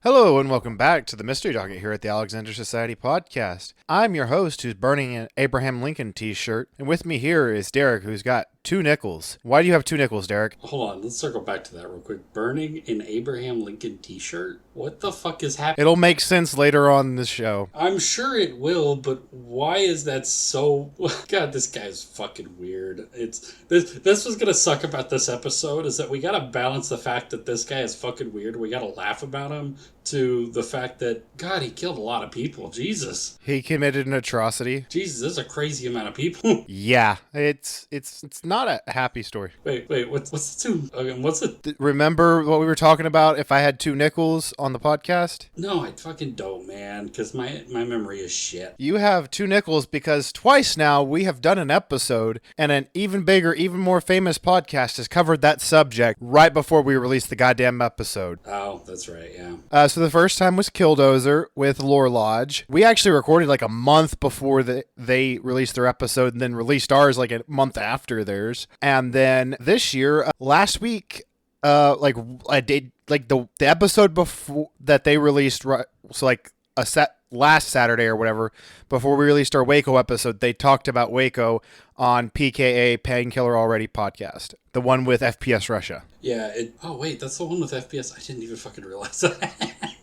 Hello and welcome back to the Mystery Docket here at the Alexander Society podcast. I'm your host who's burning an Abraham Lincoln t-shirt, and with me here is Derek, who's got two nickels. Why do you have two nickels, Derek? Hold on, let's circle back to that real quick. Burning an Abraham Lincoln t-shirt? What the fuck is happening? It'll make sense later on in the show. I'm sure it will, but why is that so... God, this guy's fucking weird. This was gonna suck about this episode, is that we gotta balance the fact that this guy is fucking weird. We gotta laugh about him, to the fact that, God, he killed a lot of people. Jesus. He committed an atrocity. Jesus, this is a crazy amount of people. Yeah, it's not a happy story. Wait, what's the two? Okay, what's it? Remember what we were talking about if I had two nickels on the podcast? No, I fucking don't, man, because my memory is shit. You have two nickels because twice now we have done an episode and an even bigger, even more famous podcast has covered that subject right before we released the goddamn episode. Oh, that's right, yeah. So the first time was Killdozer with Lore Lodge. We actually recorded like a month before they released their episode and then released ours like a month after theirs. And then this year, last week, like I did like the episode before that they released, so like last Saturday or whatever, before we released our Waco episode, they talked about Waco on PKA Painkiller Already podcast, the one with FPS Russia. Yeah. Oh wait, that's the one with FPS. I didn't even fucking realize that.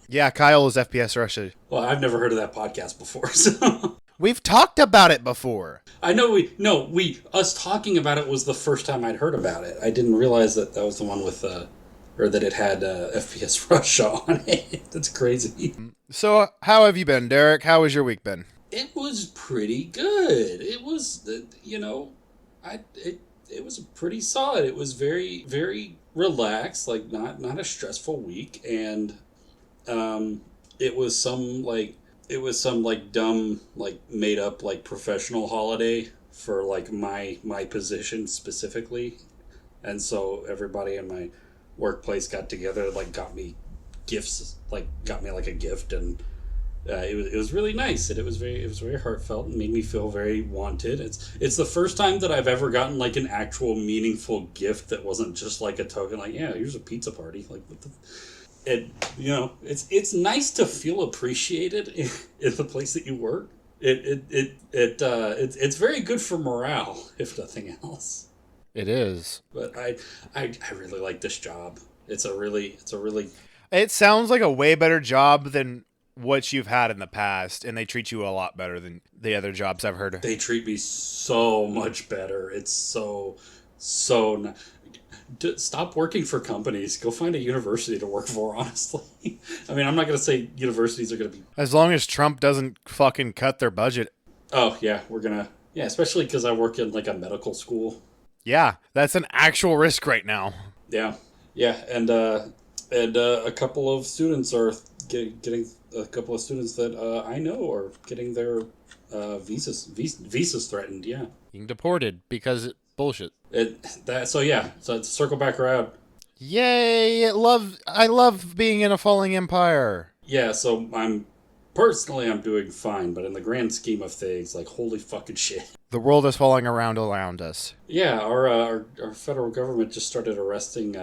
Yeah, Kyle is FPS Russia. Well, I've never heard of that podcast before, so. We've talked about it before. I know us talking about it was the first time I'd heard about it. I didn't realize that was the one with, or that it had FPS Russia on it. That's crazy. So, how have you been, Derek? How has your week been? It was pretty good. It was, it was pretty solid. It was very, very relaxed, like not a stressful week, and it was some dumb, like made up, like professional holiday for like my position specifically, and so everybody in my workplace got together, like got me gifts, like got me like a gift, and it was really nice, and it was very heartfelt and made me feel very wanted. It's the first time that I've ever gotten like an actual meaningful gift that wasn't just like a token, like, yeah, here's a pizza party, like what the. It's nice to feel appreciated in the place that you work. It's very good for morale, if nothing else. It is. But I really like this job. It sounds like a way better job than what you've had in the past, and they treat you a lot better than the other jobs I've heard of. They treat me so much better. It's so stop working for companies. Go find a university to work for, honestly. I mean, I'm not going to say universities are going to be... As long as Trump doesn't fucking cut their budget. Oh, yeah, we're going to... Yeah, especially because I work in, like, a medical school. Yeah, that's an actual risk right now. Yeah, and a couple of students are getting... A couple of students that I know are getting their visas threatened, yeah. Being deported because it's bullshit. So circle back around. Yay! I love being in a falling empire. Yeah, so I'm doing fine, but in the grand scheme of things, like, holy fucking shit. The world is falling around us. Yeah, our federal government just started arresting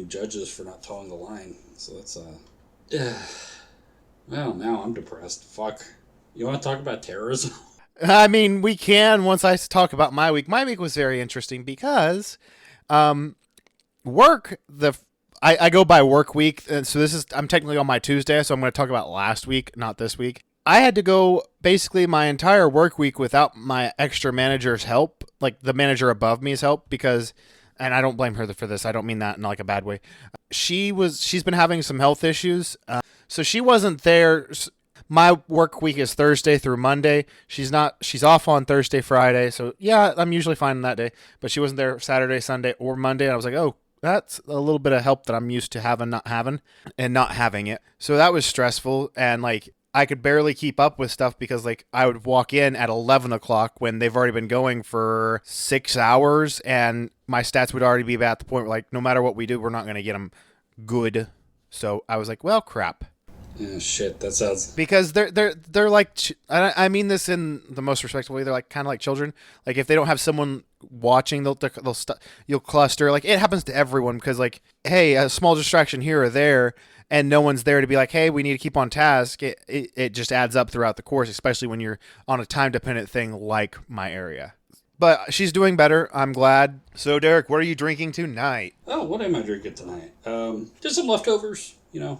judges for not towing the line. So that's well, now I'm depressed. Fuck. You want to talk about terrorism? I mean, we can once I talk about my week. My week was very interesting because work, I go by work week, and so I'm technically on my Tuesday, so I'm going to talk about last week, not this week. I had to go basically my entire work week without my extra manager's help, like the manager above me's help, because, and I don't blame her for this, I don't mean that in like a bad way. She's been having some health issues, so she wasn't there. My work week is Thursday through Monday. She's off on Thursday, Friday. So yeah, I'm usually fine on that day, but she wasn't there Saturday, Sunday, or Monday. And I was like, oh, that's a little bit of help that I'm used to not having it. So that was stressful. And like, I could barely keep up with stuff because like I would walk in at 11 o'clock when they've already been going for 6 hours, and my stats would already be at the point where like, no matter what we do, we're not going to get them good. So I was like, well, crap. Yeah, shit, that sounds... Because they're like, I mean this in the most respectful way, they're like kind of like children. Like if they don't have someone watching, you'll cluster. Like it happens to everyone because like, hey, a small distraction here or there, and no one's there to be like, hey, we need to keep on task, it just adds up throughout the course, especially when you're on a time dependent thing like my area. But she's doing better. I'm glad. So, Derek, what are you drinking tonight? Oh, what am I drinking tonight? Just some leftovers. Not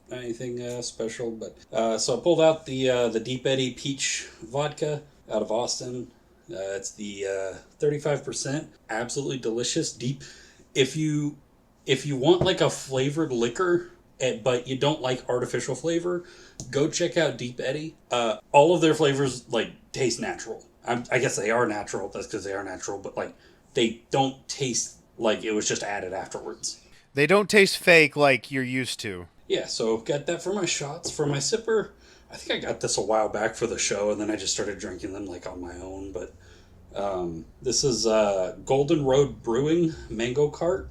anything special. But so I pulled out the Deep Eddy Peach Vodka out of Austin. It's the 35%. Absolutely delicious. Deep. If you want like a flavored liquor, but you don't like artificial flavor, go check out Deep Eddy. All of their flavors like taste natural. I guess they are natural. That's because they are natural. But like they don't taste like it was just added afterwards. They don't taste fake like you're used to. Yeah, so got that for my shots. For my sipper, I think I got this a while back for the show, and then I just started drinking them like on my own. But this is Golden Road Brewing Mango Cart.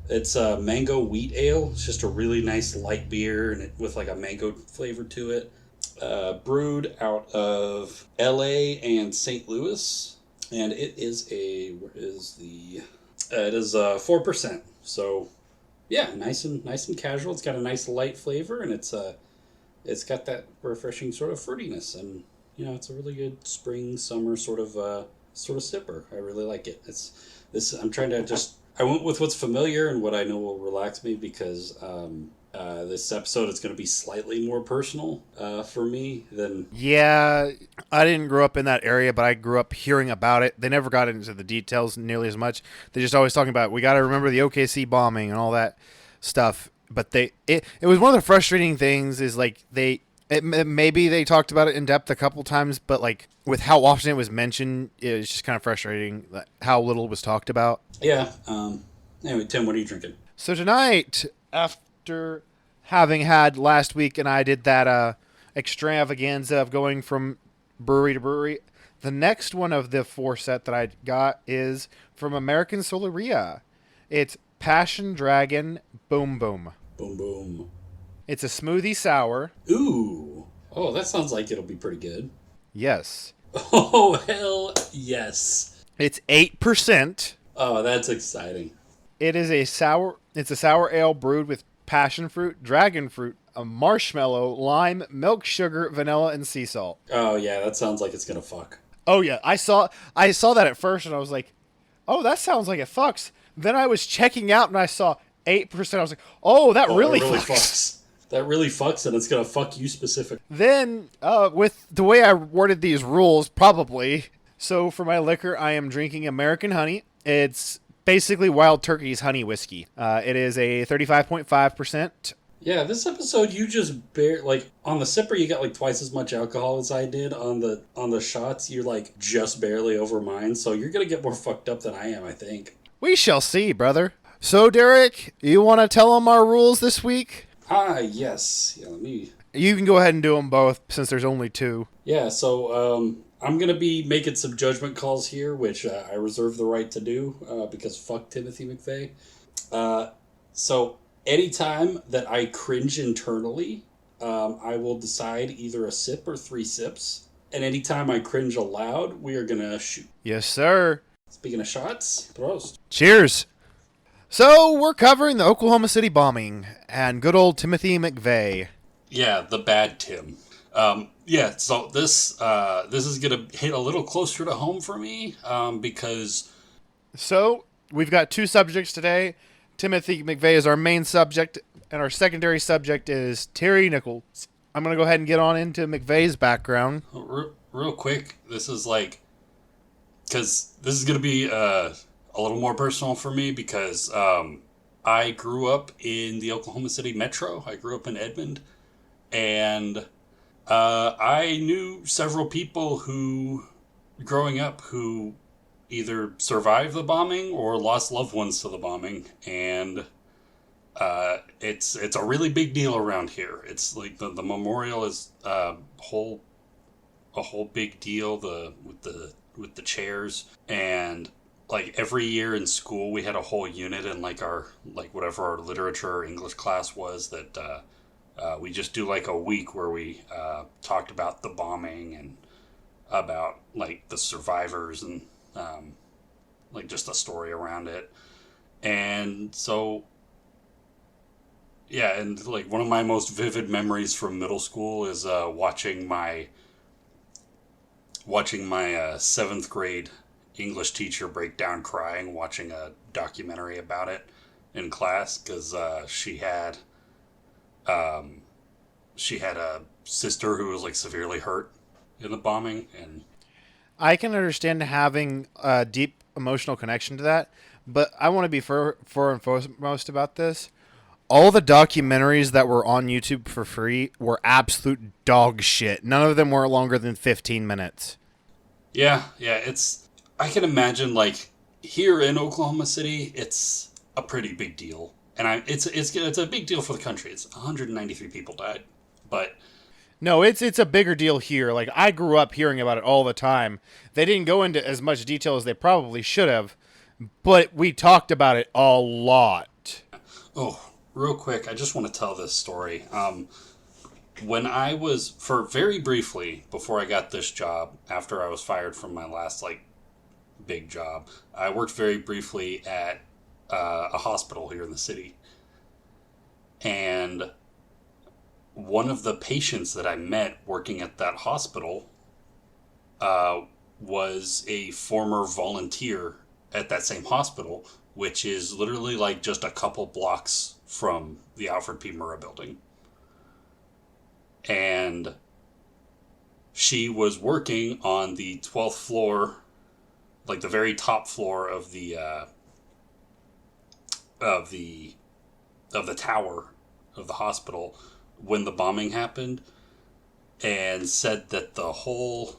It's a mango wheat ale. It's just a really nice light beer, and with like a mango flavor to it. Brewed out of LA and St. Louis, and it is it is 4%. So yeah, nice and casual. It's got a nice light flavor, and it's got that refreshing sort of fruitiness, and it's a really good spring summer sort of sipper. I really like it. I'm trying to I went with what's familiar and what I know will relax me, because this episode is going to be slightly more personal for me than... Yeah, I didn't grow up in that area, but I grew up hearing about it. They never got into the details nearly as much. They just always talking about, we got to remember the OKC bombing and all that stuff. But it was one of the frustrating things is like maybe they talked about it in depth a couple times, but like with how often it was mentioned, it was just kind of frustrating how little was talked about. Yeah. Anyway, Tim, what are you drinking? So tonight, after having had last week, and I did that extravaganza of going from brewery to brewery, the next one of the 4 set that I got is from American Soleria. It's Passion Dragon Boom Boom. Boom Boom. It's a smoothie sour. Ooh. Oh, that sounds like it'll be pretty good. Yes. Oh, hell yes. It's 8%. Oh, that's exciting. It's a sour ale brewed with passion fruit, dragon fruit, a marshmallow, lime, milk sugar, vanilla, and sea salt. Oh yeah, that sounds like it's gonna fuck. Oh yeah, I saw that at first and I was like, oh, that sounds like it fucks. Then I was checking out and I saw 8%. I was like, oh, that really fucks. That really fucks, and it's gonna fuck you specifically. Then, with the way I worded these rules, probably. So for my liquor, I am drinking American Honey. It's basically Wild Turkey's honey whiskey. It is a 35.5%. Yeah, this episode you just on the sipper you got like twice as much alcohol as I did. On the shots you're like just barely over mine, so you're gonna get more fucked up than I am, I think. We shall see, brother. So Derek, you want to tell them our rules this week? Yes. Yeah, You can go ahead and do them both since there's only 2. Yeah, so I'm going to be making some judgment calls here, which I reserve the right to do because fuck Timothy McVeigh. So anytime that I cringe internally, I will decide either a sip or 3 sips. And anytime I cringe aloud, we are going to shoot. Yes, sir. Speaking of shots, Prost. Cheers. So we're covering the Oklahoma City bombing and good old Timothy McVeigh. Yeah, the bad Tim. Yeah, so this is gonna hit a little closer to home for me because. So we've got 2 subjects today. Timothy McVeigh is our main subject, and our secondary subject is Terry Nichols. I'm gonna go ahead and get on into McVeigh's background. Real quick, this is like, because this is gonna be a little more personal for me because I grew up in the Oklahoma City metro. I grew up in Edmond, and I knew several people who, growing up, who either survived the bombing or lost loved ones to the bombing, and it's a really big deal around here. It's like the memorial is a whole big deal. With the chairs, and like every year in school we had a whole unit in like whatever our literature or English class was that we just do like a week where we talked about the bombing and about like the survivors and like just a story around it. And so Yeah, and like one of my most vivid memories from middle school is watching my seventh grade English teacher break down crying watching a documentary about it in class because she had a sister who was like severely hurt in the bombing, and I can understand having a deep emotional connection to that, but I want to be for and foremost about this. All the documentaries that were on YouTube for free were absolute dog shit. None of them were longer than 15 minutes. yeah, it's I can imagine like here in Oklahoma City, it's a pretty big deal, and it's a big deal for the country. It's 193 people died, but No, it's a bigger deal here. Like I grew up hearing about it all the time. They didn't go into as much detail as they probably should have, but we talked about it a lot. oh, real quick, I just want to tell this story. When I was for very briefly before I got this job, after I was fired from my last like big job, I worked very briefly at a hospital here in the city, and one of the patients that I met working at that hospital uh, was a former volunteer at that same hospital, which is literally like just a couple blocks from the Alfred P. Murrah building. And she was working on the 12th floor, like the very top floor of of the of the tower of the hospital when the bombing happened, and said that the whole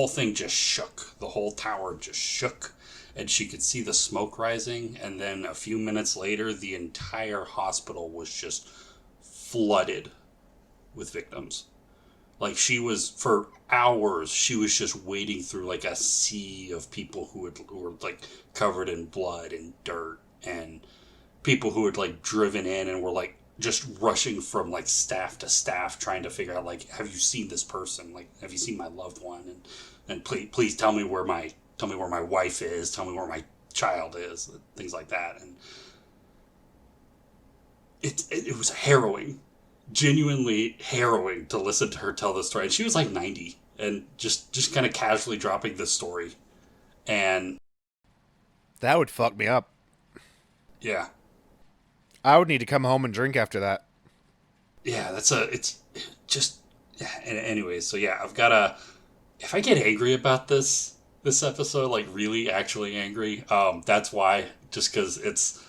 thing just shook. The whole tower just shook, and she could see the smoke rising. And then a few minutes later, the entire hospital was just flooded with victims. Like she was for hours, she was just wading through like a sea of people who were like covered in blood and dirt, and people who had like driven in and were like just rushing from like staff to staff trying to figure out like, have you seen this person, like have you seen my loved one, and please tell me where my wife is, tell me where my child is, things like that. And it was harrowing, genuinely harrowing to listen to her tell this story. And she was like 90 and just kind of casually dropping this story. And That would fuck me up. yeah, I would need to come home and drink after that. yeah, it's just, yeah. And anyways, so yeah, I've got a, if I get angry about this episode, like really actually angry, that's why, just because it's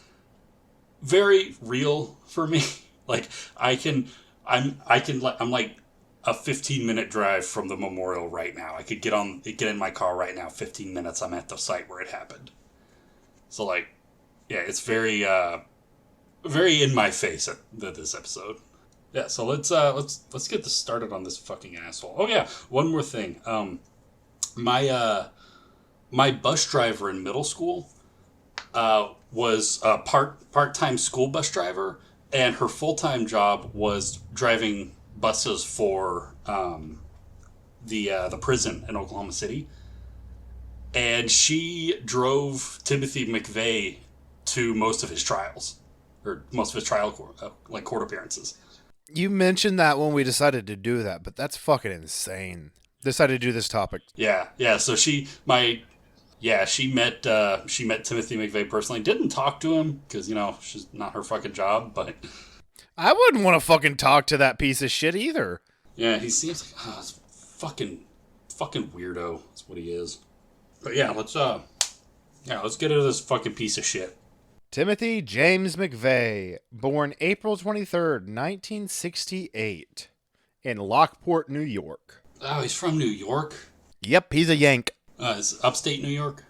very real for me. Like I'm like a 15-minute drive from the memorial right now. I could get in my car right now. 15 minutes. I'm at the site where it happened. So like, yeah, it's very in my face at this episode. Yeah. So let's get this started on this fucking asshole. Oh yeah, one more thing. My my bus driver in middle school was a part-time school bus driver, and her full-time job was driving buses for the prison in Oklahoma City. And she drove Timothy McVeigh to most of his trials, or most of his like court appearances. You mentioned that when we decided to do that, but that's fucking insane. Decided to do this topic. Yeah. So she met Timothy McVeigh personally. Didn't talk to him because she's not her fucking job. But I wouldn't want to fucking talk to that piece of shit either. yeah, he seems like fucking weirdo. That's what he is. But yeah, let's get into this fucking piece of shit. Timothy James McVeigh, born April 23rd, 1968, in Lockport, New York. Oh, he's from New York. Yep, he's a Yank. Is upstate New York?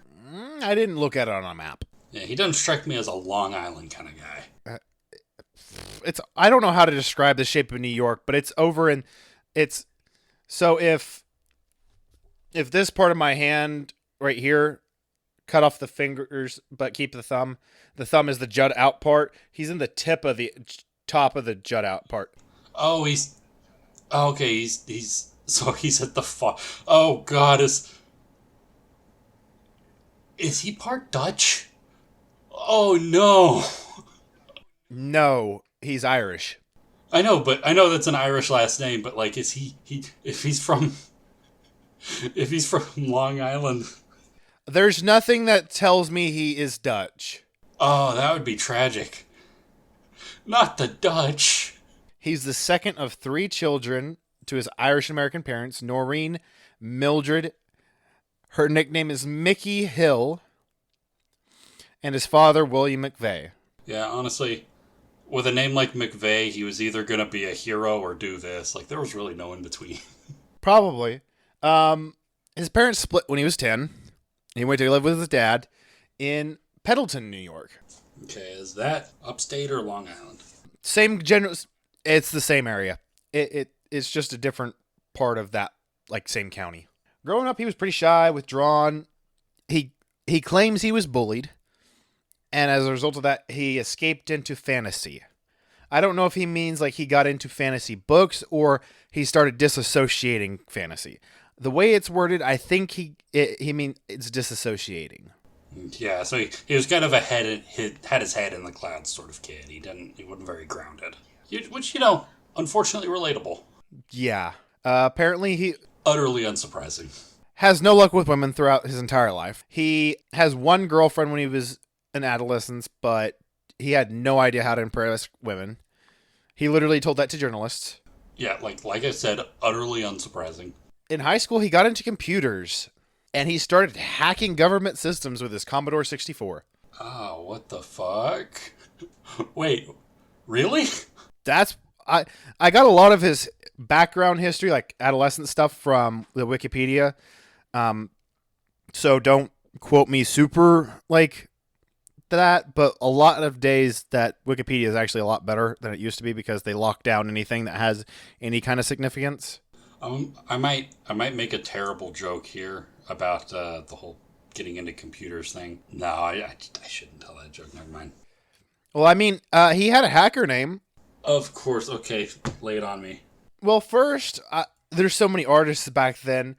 I didn't look at it on a map. Yeah, he doesn't strike me as a Long Island kind of guy. I don't know how to describe the shape of New York, but it's over in it's so if this part of my hand right here, cut off the fingers but keep the thumb. The thumb is the jut out part. He's in the tip of the top of the jut out part. Oh, okay. He's so he's at the Oh God, is he part Dutch? Oh no. No, He's Irish. I know, but I know that's an Irish last name. But like, is he if he's from if he's from Long Island? There's nothing that tells me he is Dutch. Oh, that would be tragic. Not the Dutch. He's the second of 3 children to his Irish American parents, Noreen, Mildred. Her nickname is Mickey Hill. And his father, William McVeigh. Yeah, honestly, with a name like McVeigh, he was either going to be a hero or do this. Like, there was really no in between. Probably. His parents split when he was 10. He went to live with his dad in Pendleton, New York. Okay, is that upstate or Long Island? Same general. It's the same area. It's just a different part of that, like, same county. Growing up, he was pretty shy, withdrawn. He claims he was bullied, and as a result of that, he escaped into fantasy. I don't know if he means like he got into fantasy books or he started disassociating fantasy. The way it's worded, I think he means it's disassociating. Yeah, so he was kind of had his head in the clouds sort of kid. He wasn't very grounded, which unfortunately relatable. Yeah. Apparently he Utterly unsurprising. has no luck with women throughout his entire life. He has one girlfriend when he was an adolescent, but he had no idea how to impress women. He literally told that to journalists. Yeah, like I said, utterly unsurprising. In high school, he got into computers, and he started hacking government systems with his Commodore 64. Oh, what the fuck? Wait, really? I got a lot of his background history, like adolescent stuff, from the Wikipedia. So don't quote me super like that, but a lot of days that Wikipedia is actually a lot better than it used to be because they lock down anything that has any kind of significance. I might make a terrible joke here about the whole getting into computers thing. No, I shouldn't tell that joke. Never mind. Well, I mean, he had a hacker name. Of course. Okay, lay it on me. Well, first, there's so many artists back then.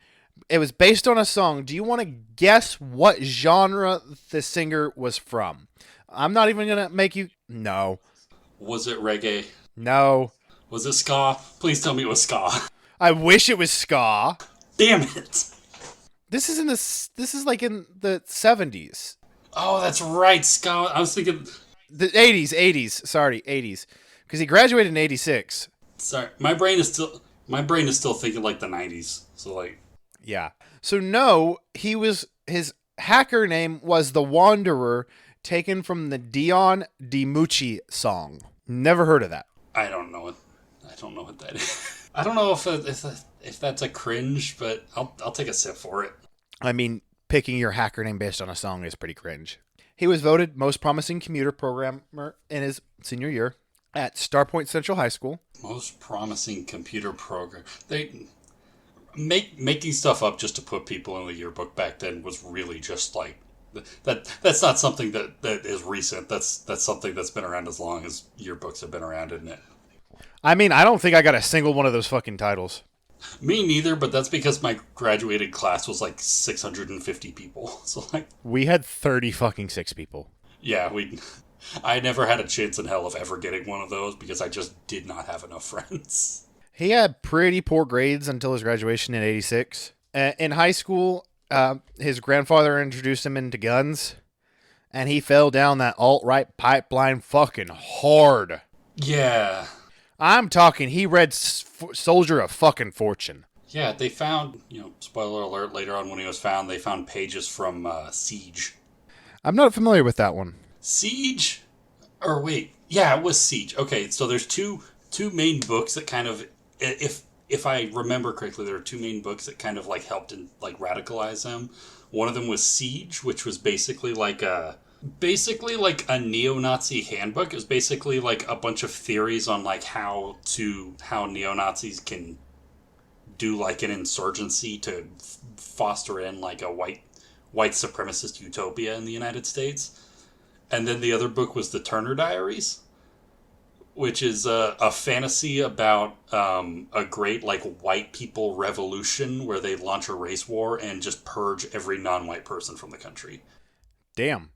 It was based on a song. Do you want to guess what genre the singer was from? I'm not even going to make you... No. Was it reggae? No. Was it ska? Please tell me it was ska. I wish it was ska. Damn it. This is like in the 70s. Oh, that's right, ska. I was thinking... The 80s. Sorry, 80s. Because he graduated in 86. Sorry, my brain is still thinking like the 90s. So like... Yeah. So no, his hacker name was The Wanderer, taken from the Dion DiMucci song. Never heard of that. I don't know what that is. I don't know if that's a cringe, but I'll take a sip for it. I mean, picking your hacker name based on a song is pretty cringe. He was voted most promising computer programmer in his senior year at Starpoint Central High School. Most promising computer program. They making stuff up just to put people in the yearbook back then was really just like that. That's not something that is recent. That's something that's been around as long as yearbooks have been around, isn't it? I mean, I don't think I got a single one of those fucking titles. Me neither, but that's because my graduated class was like 650 people. So like We had 30 fucking 6 people. yeah, I never had a chance in hell of ever getting one of those because I just did not have enough friends. He had pretty poor grades until his graduation in 86. In high school, his grandfather introduced him into guns, and he fell down that alt-right pipeline fucking hard. Yeah. I'm talking, he read Soldier of fucking Fortune. Yeah, they found, spoiler alert, later on when he was found, they found pages from Siege. I'm not familiar with that one. Siege? Or wait, yeah, it was Siege. Okay, so there's two main books that kind of, if I remember correctly, there are 2 main books that kind of like helped and like radicalize them. One of them was Siege, which was basically like a neo-Nazi handbook. It was basically like a bunch of theories on like how neo-Nazis can do like an insurgency to foster in like a white supremacist utopia in the United States. And then the other book was the Turner Diaries, which is a fantasy about a great like white people revolution where they launch a race war and just purge every non-white person from the country. Damn.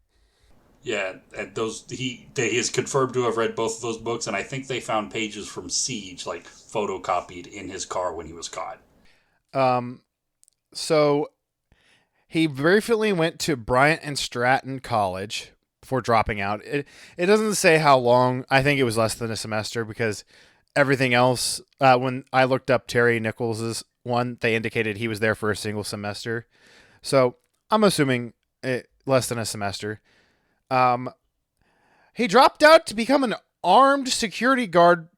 Yeah, and he is confirmed to have read both of those books, and I think they found pages from Siege like photocopied in his car when he was caught. Um, so he very frequently went to Bryant and Stratton College before dropping out. It doesn't say how long. I think it was less than a semester because everything else. When I looked up Terry Nichols's one, they indicated he was there for a single semester. So I'm assuming less than a semester. Um, he dropped out to become an armed security guard.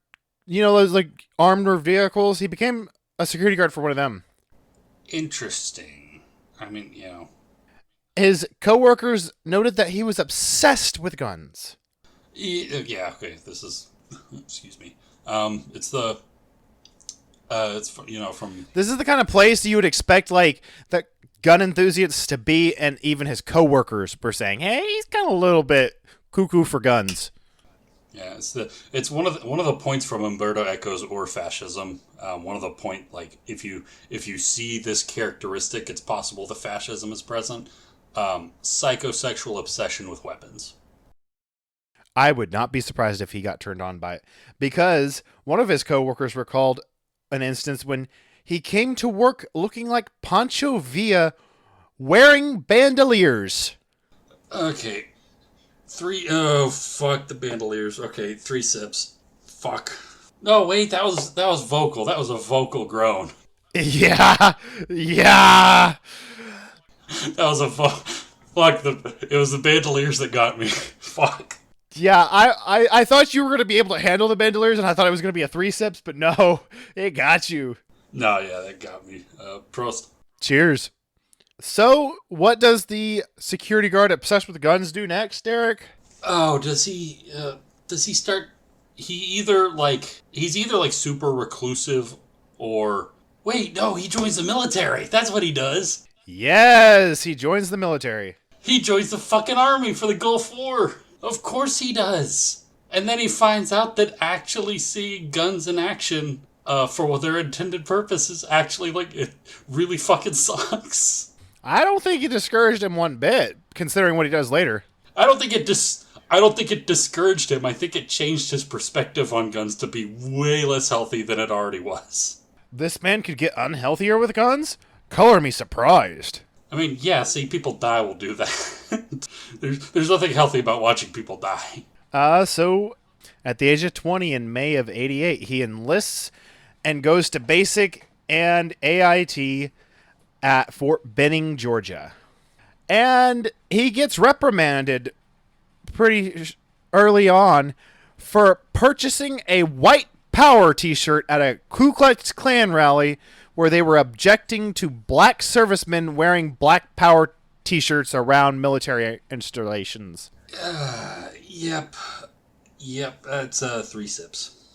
You know those like armed vehicles. He became a security guard for one of them. Interesting. I mean, His coworkers noted that he was obsessed with guns. yeah. Okay, this is. Excuse me. It's the. It's from. This is the kind of place you would expect like the gun enthusiasts to be, and even his coworkers were saying, "Hey, he's kind of a little bit cuckoo for guns." Yeah, it's one of the points from Umberto Eco's Or Fascism. One of the point, like if you see this characteristic, it's possible the fascism is present. Psychosexual obsession with weapons. I would not be surprised if he got turned on by it, because one of his coworkers recalled an instance when he came to work looking like Pancho Villa wearing bandoliers. Okay, three. Oh fuck the bandoliers. Okay, 3 sips. Fuck. No wait, that was vocal. That was a vocal groan. Yeah, yeah. That was a fuck. It was the bandoliers that got me. Fuck. Yeah, I thought you were going to be able to handle the bandoliers, and I thought it was going to be a 3 sips, but no, it got you. No, yeah, that got me. Prost. Cheers. So, what does the security guard obsessed with guns do next, Derek? Oh, does he? Does he start? He's either like super reclusive, or wait, no, he joins the military. That's what he does. Yes, he joins the military. He joins the fucking army for the Gulf War. Of course he does. And then he finds out that actually seeing guns in action for what their intended purpose is actually like it really fucking sucks. I don't think it discouraged him one bit, considering what he does later. I don't think it discouraged him. I think it changed his perspective on guns to be way less healthy than it already was. This man could get unhealthier with guns? Color me surprised. I mean, yeah, see, people die will do that. there's nothing healthy about watching people die. So at the age of 20 in May of 88, he enlists and goes to basic and AIT at Fort Benning, Georgia. And he gets reprimanded pretty early on for purchasing a white power t-shirt at a Ku Klux Klan rally where they were objecting to black servicemen wearing black power t-shirts around military installations. Yep. That's 3 sips.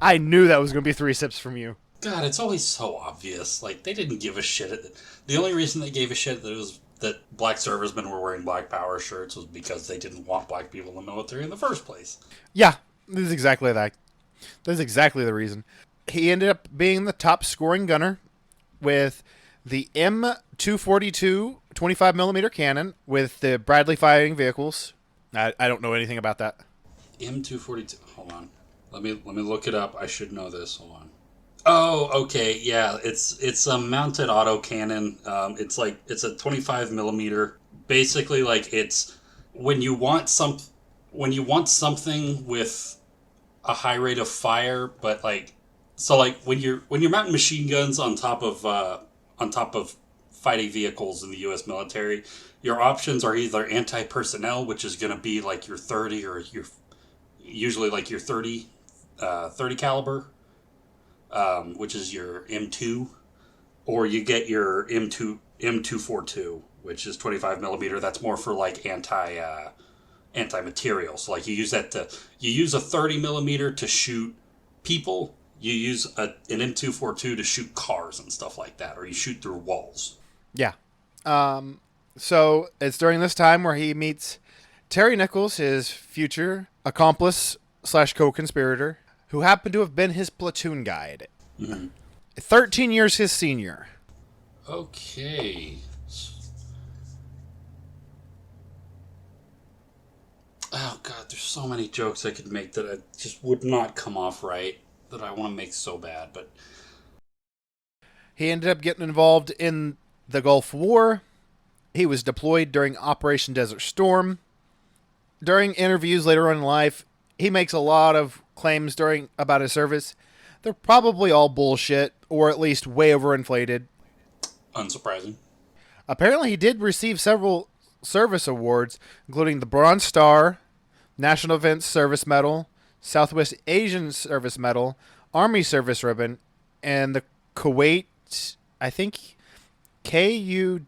I knew that was going to be 3 sips from you. God, it's always so obvious. Like, they didn't give a shit. The only reason they gave a shit that black servicemen were wearing black power shirts was because they didn't want black people in the military in the first place. Yeah, this is exactly that. That's exactly the reason. He ended up being the top scoring gunner with the M242 25mm cannon with the Bradley firing vehicles. I don't know anything about that. M242. Hold on. Let me look it up. I should know this. Hold on. Oh, okay. Yeah, it's a mounted autocannon. It's a 25mm. Basically, like it's when you want something with a high rate of fire, but like so like when you're mounting machine guns on top of fighting vehicles in the U.S. military, your options are either anti-personnel, which is going to be like your 30 or your usually like your 30 caliber, which is your M2, or you get your M242, which is 25mm. That's more for like anti-material. So like you use a 30mm to shoot people. You use an M242 to shoot cars and stuff like that, or you shoot through walls. Yeah. So it's during this time where he meets Terry Nichols, his future accomplice / co-conspirator, who happened to have been his platoon guide. Mm-hmm. 13 years his senior. Okay. Oh god, there's so many jokes I could make that I just would not come off right that I want to make so bad, but He ended up getting involved in the Gulf War. He was deployed during Operation Desert Storm. During interviews later on in life, he makes a lot of claims during about his service. They're probably all bullshit, or at least way overinflated. unsurprising. Apparently, he did receive several service awards, including the Bronze Star, National Defense Service Medal, Southwest Asian Service Medal, Army Service Ribbon, and the Kuwait, I think, Kuwaiti,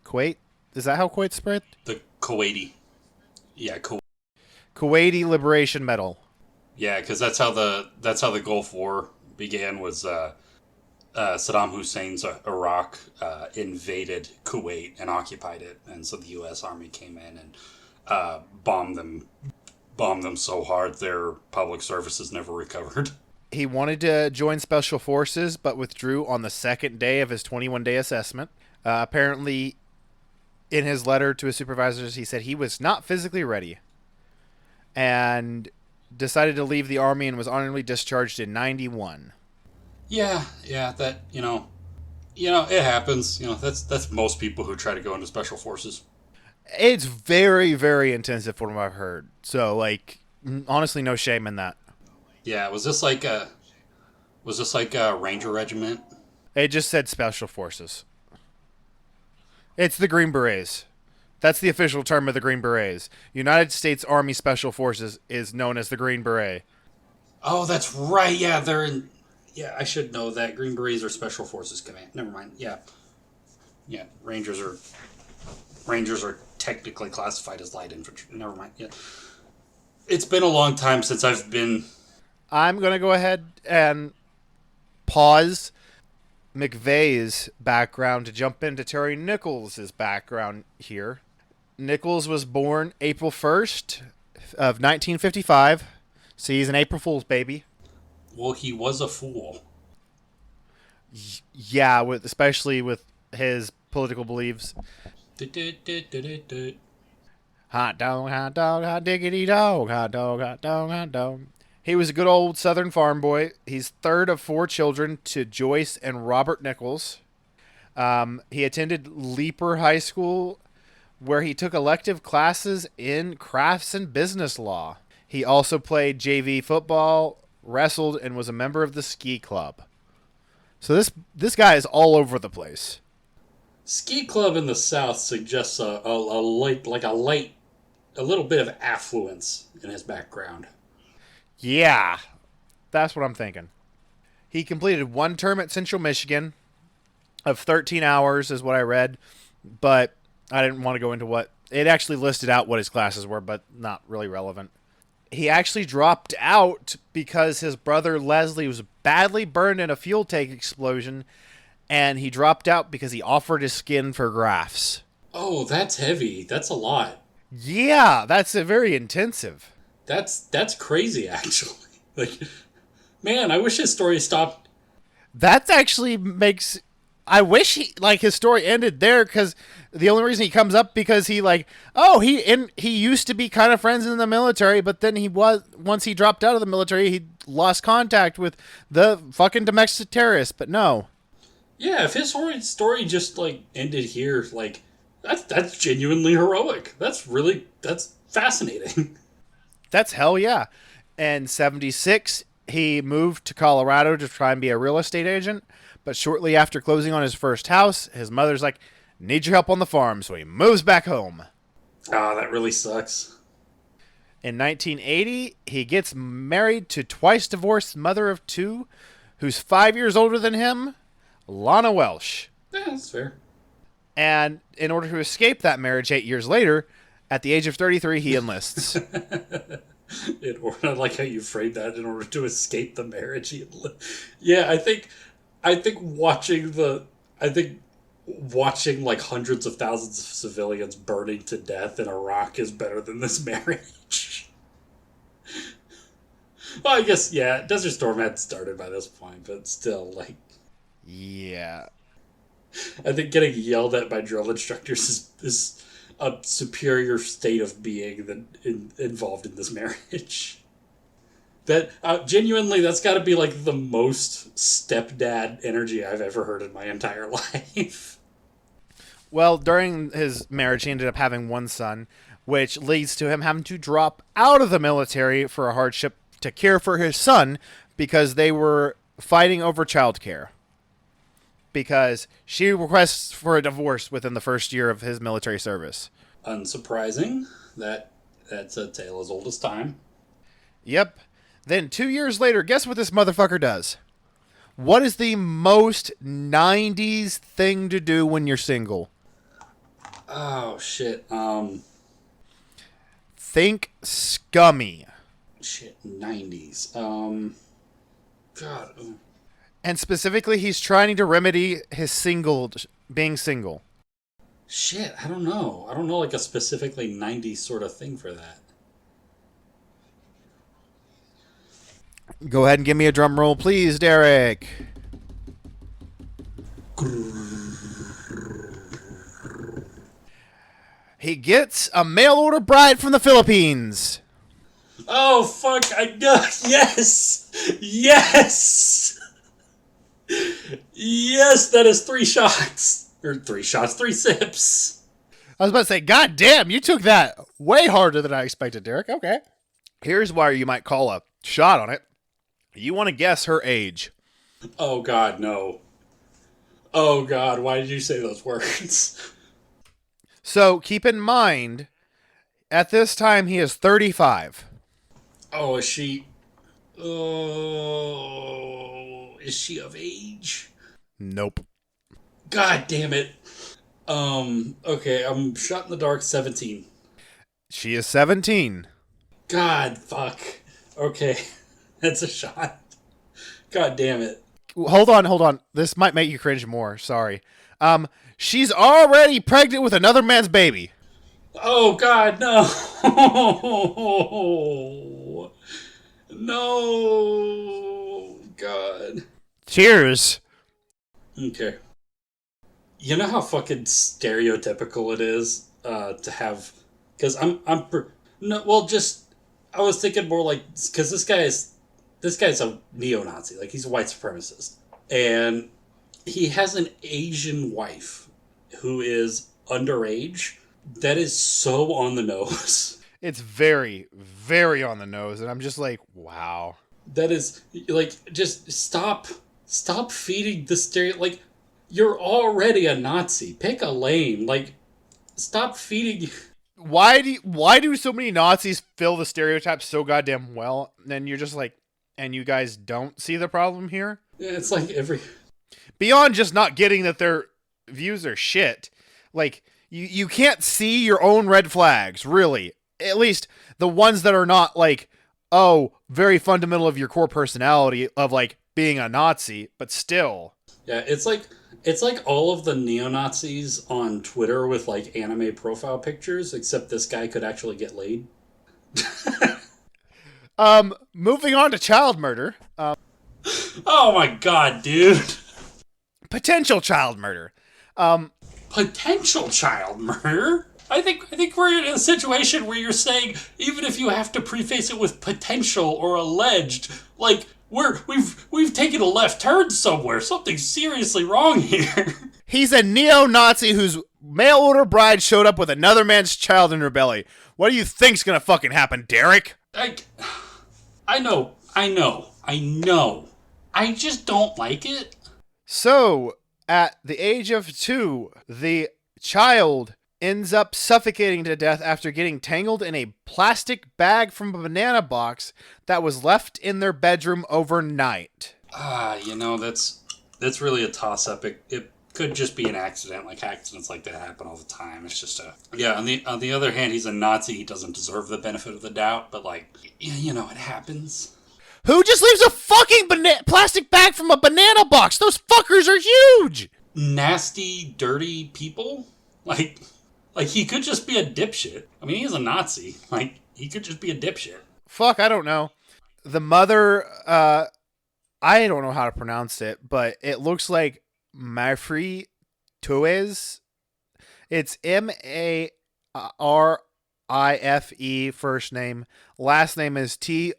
Kuwait. Is that how Kuwait's spread? The Kuwaiti. Yeah, Kuwaiti Liberation Medal. yeah, because that's how the Gulf War began. Was Saddam Hussein's Iraq invaded Kuwait and occupied it, and so the U.S. Army came in and bombed them so hard their public services never recovered. He wanted to join Special Forces, but withdrew on the second day of his 21-day assessment. Apparently, in his letter to his supervisors, he said he was not physically ready, and decided to leave the Army and was honorably discharged in 91. Yeah, that it happens. That's most people who try to go into special forces. It's very, very intensive from what I've heard. So, honestly, no shame in that. Yeah, was this like a Ranger regiment? It just said Special Forces. It's the Green Berets. That's the official term of the Green Berets. United States Army Special Forces is known as the Green Beret. Oh, that's right. Yeah, they're in. Yeah, I should know that. Green Berets are Special Forces Command. Never mind. Yeah, yeah. Rangers are technically classified as light infantry. Never mind. Yeah, it's been a long time since I've been. I'm going to go ahead and pause McVeigh's background to jump into Terry Nichols' background here. Nichols was born April 1st of 1955. So he's an April Fool's baby. Well, he was a fool. Yeah, especially with his political beliefs. Hot dog, hot diggity dog, hot dog, hot dog, hot dog. He was a good old Southern farm boy. He's third of four children to Joyce and Robert Nichols. He attended Leaper High School, where he took elective classes in crafts and business law. He also played JV football, wrestled, and was a member of the ski club. So this guy is all over the place. Ski club in the South suggests a little bit of affluence in his background. Yeah, that's what I'm thinking. He completed one term at Central Michigan of 13 hours is what I read, but I didn't want to go into what it actually listed out what his classes were, but not really relevant. He actually dropped out because his brother Leslie was badly burned in a fuel tank explosion, and he dropped out because he offered his skin for grafts. Oh, that's heavy. That's a lot. Yeah, that's very intensive. That's crazy, actually. Like, man, I wish his story stopped. That actually makes. I wish his story ended there, because the only reason he comes up because he used to be kind of friends in the military, but then once he dropped out of the military, he lost contact with the fucking domestic terrorists. But no. Yeah, if his story just ended here, that's genuinely heroic. That's fascinating. That's hell yeah. In 76, he moved to Colorado to try and be a real estate agent. But shortly after closing on his first house, his mother's like, need your help on the farm. So he moves back home. Oh, that really sucks. In 1980, he gets married to twice divorced mother of two, who's 5 years older than him, Lana Welsh. Yeah, that's fair. And in order to escape that marriage 8 years later, at the age of 33, he enlists. I like how you framed that. In order to escape the marriage, yeah, I think watching hundreds of thousands of civilians burning to death in Iraq is better than this marriage. Well, I guess, yeah, Desert Storm had started by this point, but still, Yeah. I think getting yelled at by drill instructors is a superior state of being that involved in this marriage. That genuinely, that's got to be like the most stepdad energy I've ever heard in my entire life. Well, during his marriage, he ended up having one son, which leads to him having to drop out of the military for a hardship to care for his son because they were fighting over childcare. Because she requests for a divorce within the first year of his military service. Unsurprising. That's a tale as old as time. Yep. Then 2 years later, guess what this motherfucker does? What is the most 90s thing to do when you're single? Oh shit. Think scummy. Shit. 90s. God. And specifically, he's trying to remedy his being single. Shit. I don't know. I don't know like a specifically 90s sort of thing for that. Go ahead and give me a drum roll, please, Derek. He gets a mail order bride from the Philippines. Oh fuck! I know. Yes. Yes. Yes. That is 3 shots. Or 3 shots. 3 sips. I was about to say, God damn, you took that way harder than I expected, Derek. Okay. Here's why you might call a shot on it. You want to guess her age. Oh God, no. Oh God, why did you say those words? So keep in mind, at this time he is 35. Oh, is she? Oh, is she of age? Nope. God damn it. Okay, I'm shot in the dark. 17. She is 17. God, fuck. Okay, that's a shot. God damn it. Hold on. This might make you cringe more. Sorry. She's already pregnant with another man's baby. Oh God, no. No. God. Cheers. Okay. You know how fucking stereotypical it is to have, because no, well, just I was thinking more like, because this guy's a neo-Nazi, like he's a white supremacist, and he has an Asian wife who is underage. That is so on the nose. It's very, very on the nose, and I'm just like, wow. That is like, just stop feeding the like. You're already a Nazi. Pick a lane. Like, stop feeding. Why do so many Nazis fill the stereotypes so goddamn well? And you're just like, and you guys don't see the problem here? Yeah, it's like Beyond just not getting that their views are shit, like, you can't see your own red flags, really. At least the ones that are not, like, oh, very fundamental of your core personality of, like, being a Nazi, but still. Yeah, it's like all of the neo-Nazis on Twitter with, like, anime profile pictures, except this guy could actually get laid. Moving on to child murder. Oh my god, dude. Potential child murder. Potential child murder? I think we're in a situation where you're saying, even if you have to preface it with potential or alleged, like, we've taken a left turn somewhere. Something's seriously wrong here. He's a neo-Nazi whose mail-order bride showed up with another man's child in her belly. What do you think's gonna fucking happen, Derek? I know. I just don't like it. So, at the age of 2, the child ends up suffocating to death after getting tangled in a plastic bag from a banana box that was left in their bedroom overnight. That's really a toss-up. It could just be an accident. Like, accidents like that happen all the time. It's just on the other hand, he's a Nazi. He doesn't deserve the benefit of the doubt, but, like, it happens. Who just leaves a fucking plastic bag from a banana box? Those fuckers are huge! Nasty, dirty people? Like, he could just be a dipshit. I mean, he's a Nazi. Like, he could just be a dipshit. Fuck, I don't know. The mother, I don't know how to pronounce it, but it looks like myriad. It's Rife first name. Last name is Torres.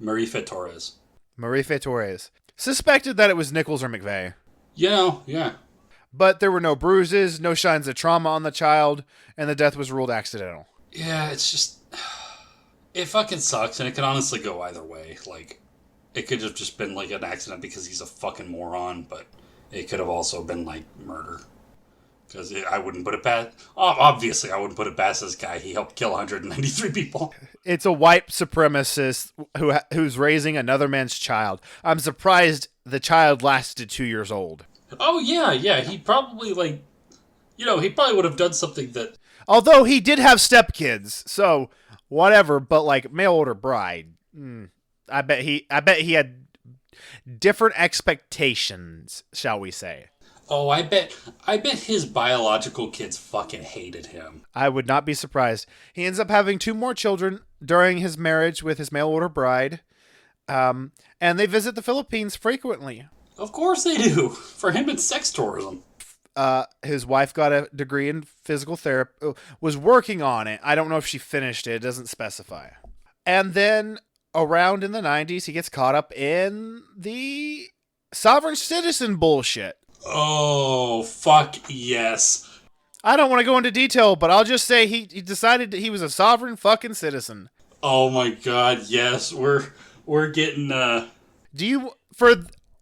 Murrah Torres. Marife Torres. Suspected that it was Nichols or McVeigh. Yeah. But there were no bruises, no signs of trauma on the child, and the death was ruled accidental. Yeah, it's just... It fucking sucks, and it could honestly go either way. Like, it could have just been, like, an accident because he's a fucking moron, but it could have also been, like, murder. Because I wouldn't put it past... Obviously, I wouldn't put it past this guy. He helped kill 193 people. It's a white supremacist who's raising another man's child. I'm surprised the child lasted 2 years old. Oh, yeah. He probably, like... he probably would have done something that... Although he did have stepkids, so whatever. But like mail order bride, I bet he had different expectations, shall we say? Oh, I bet his biological kids fucking hated him. I would not be surprised. He ends up having 2 more children during his marriage with his mail order bride, and they visit the Philippines frequently. Of course they do. For him, it's sex tourism. His wife got a degree in physical therapy, was working on it. I don't know if she finished it. It doesn't specify. And then around in the 90s, he gets caught up in the sovereign citizen bullshit. Oh, fuck yes. I don't want to go into detail, but I'll just say he decided that he was a sovereign fucking citizen. Oh my god, yes. We're getting, Do you, for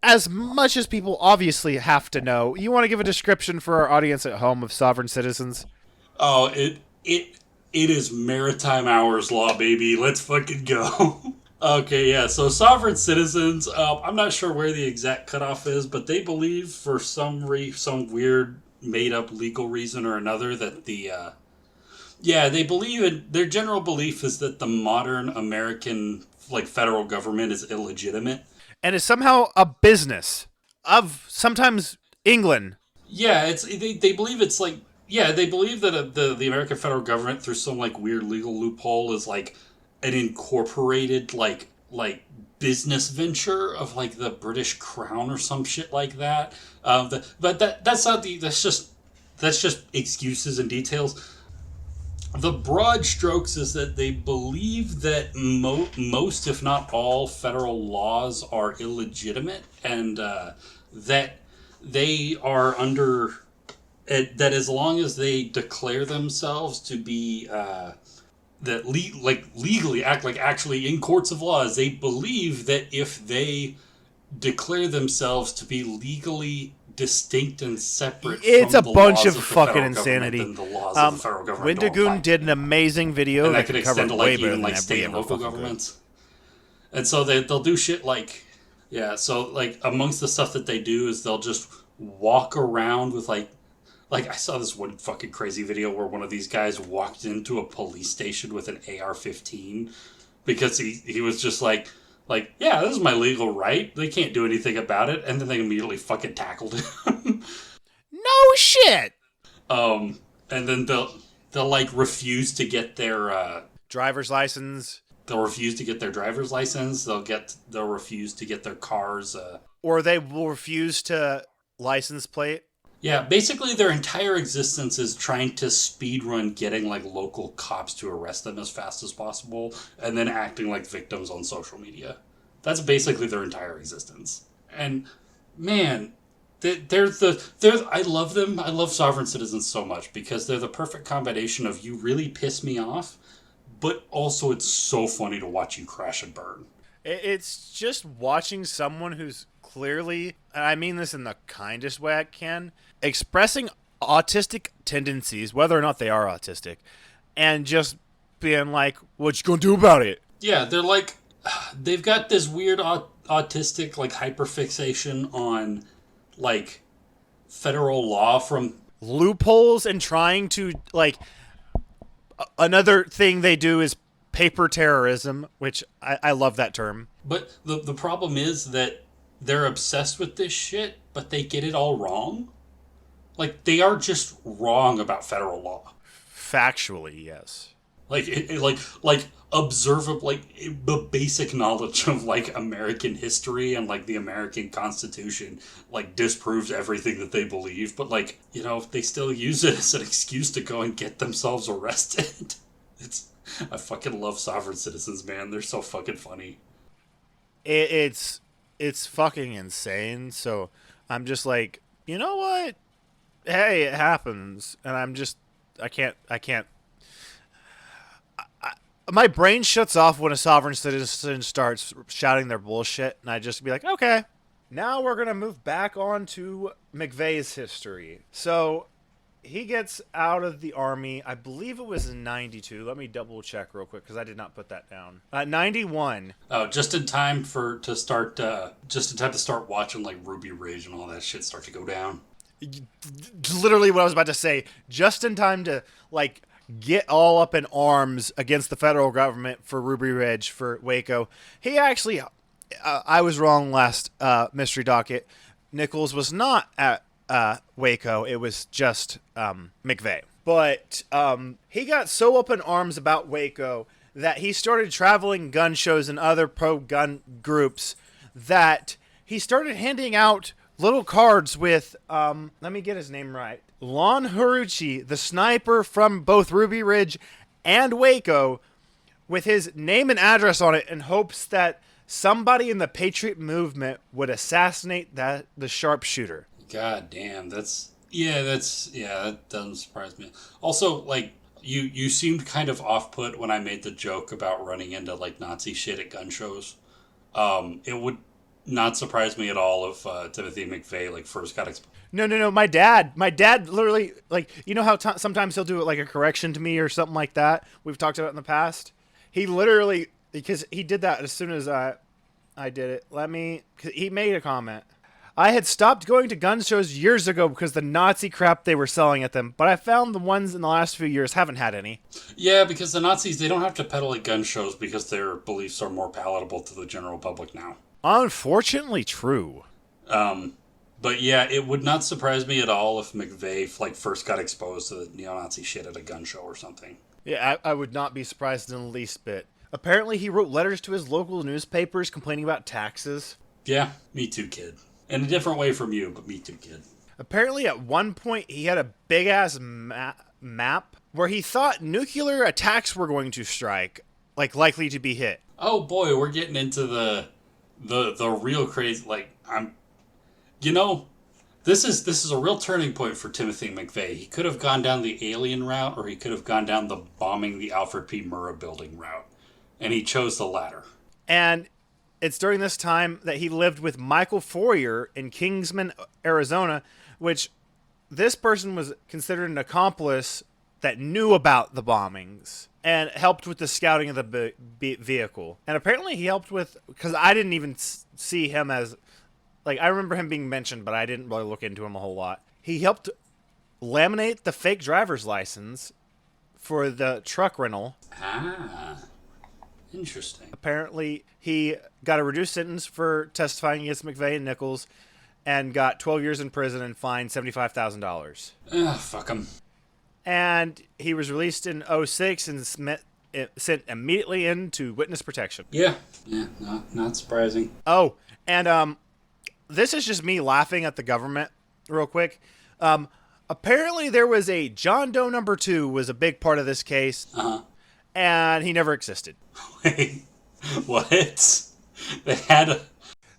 as much as people obviously have to know, you want to give a description for our audience at home of sovereign citizens? Oh, it is maritime hours law, baby. Let's fucking go. Okay, yeah. So sovereign citizens, I'm not sure where the exact cutoff is, but they believe for some weird made up legal reason or another that they believe in, their general belief is that the modern American like federal government is illegitimate. And is somehow a business of sometimes England. Yeah, they believe it's like, yeah, they believe that the American federal government through some like weird legal loophole is like an incorporated like business venture of like the British Crown or some shit like that. But that's not that's just excuses and details. The broad strokes is that they believe that most, if not all, federal laws are illegitimate, and that they are under that as long as they declare themselves to be legally act like actually in courts of laws, they believe that if they declare themselves to be legally distinct and separate it's from a the bunch laws of the fucking federal insanity. government, then the laws of the federal government don't Wendigoon apply. did an amazing video And that that could could cover extend to way like better even than like state and local governments. And so they'll do shit like, yeah, so like amongst the stuff that they do is they'll just walk around with like I saw this one fucking crazy video where one of these guys walked into a police station with an AR-15 because he was just like, yeah, this is my legal right. They can't do anything about it. And then they immediately fucking tackled him. No shit. And then they'll like refuse to get their driver's license. They'll refuse to get their driver's license. They'll refuse to get their cars. Or they will refuse to license plate. Yeah, basically their entire existence is trying to speedrun getting like local cops to arrest them as fast as possible, and then acting like victims on social media. That's basically their entire existence. And man, I love them. I love sovereign citizens so much because they're the perfect combination of you really piss me off, but also it's so funny to watch you crash and burn. It's just watching someone who's clearly, and I mean this in the kindest way I can, expressing autistic tendencies, whether or not they are autistic, and just being like, what you gonna do about it? Yeah, they're like, they've got this weird autistic like hyperfixation on like federal law from loopholes and trying to like, another thing they do is paper terrorism, which I love that term. But the problem is that they're obsessed with this shit, but they get it all wrong. Like, they are just wrong about federal law. Factually, yes. Like observable, the basic knowledge of like American history and like the American Constitution like disproves everything that they believe, but like, they still use it as an excuse to go and get themselves arrested. it's I fucking love sovereign citizens, man. They're so fucking funny. It's fucking insane. So I'm just like, you know what? Hey, it happens, and I can't. My brain shuts off when a sovereign citizen starts shouting their bullshit, and I just be like, okay. Now we're gonna move back on to McVeigh's history. So he gets out of the army. I believe it was in '92. Let me double check real quick because I did not put that down. '91. Oh, just in time to start watching like Ruby Ridge and all that shit start to go down. Literally what I was about to say. Just in time to like get all up in arms against the federal government for Ruby Ridge, for Waco. He actually, I was wrong last mystery docket. Nichols was not at Waco. It was just McVeigh. But he got so up in arms about Waco that he started traveling gun shows and other pro-gun groups that he started handing out little cards with, let me get his name right, Lon Haruchi, the sniper from both Ruby Ridge and Waco, with his name and address on it in hopes that somebody in the Patriot movement would assassinate the sharpshooter. God damn, that doesn't surprise me. Also, like, you seemed kind of off-put when I made the joke about running into, like, Nazi shit at gun shows. It would not surprise me at all if Timothy McVeigh, like, first got exposed. No. My dad literally, like, you know how sometimes he'll do it like a correction to me or something like that? We've talked about it in the past. He literally, because he did that as soon as I did it. He made a comment. I had stopped going to gun shows years ago because the Nazi crap they were selling at them, but I found the ones in the last few years haven't had any. Yeah, because the Nazis, they don't have to peddle at gun shows because their beliefs are more palatable to the general public now. Unfortunately true. But yeah, it would not surprise me at all if McVeigh like first got exposed to the neo-Nazi shit at a gun show or something. Yeah, I would not be surprised in the least bit. Apparently he wrote letters to his local newspapers complaining about taxes. Yeah, me too, kid. In a different way from you, but me too, kid. Apparently at one point he had a big-ass map where he thought nuclear attacks were going to strike, like likely to be hit. Oh boy, we're getting into the real crazy, like, this is a real turning point for Timothy McVeigh. He could have gone down the alien route, or he could have gone down the bombing the Alfred P. Murrah building route. And he chose the latter. And it's during this time that he lived with Michael Fourier in Kingsman, Arizona, which this person was considered an accomplice that knew about the bombings and helped with the scouting of the vehicle. And apparently he helped with, because I didn't even see him as, like, I remember him being mentioned, but I didn't really look into him a whole lot. He helped laminate the fake driver's license for the truck rental. Ah, interesting. Apparently he got a reduced sentence for testifying against McVeigh and Nichols and got 12 years in prison and fined $75,000. Fuck him. And he was released in 2006 and sent immediately into witness protection. Yeah, not surprising. Oh, and this is just me laughing at the government real quick. Apparently there was a John Doe number 2 was a big part of this case. Uh-huh. And he never existed. Wait, what?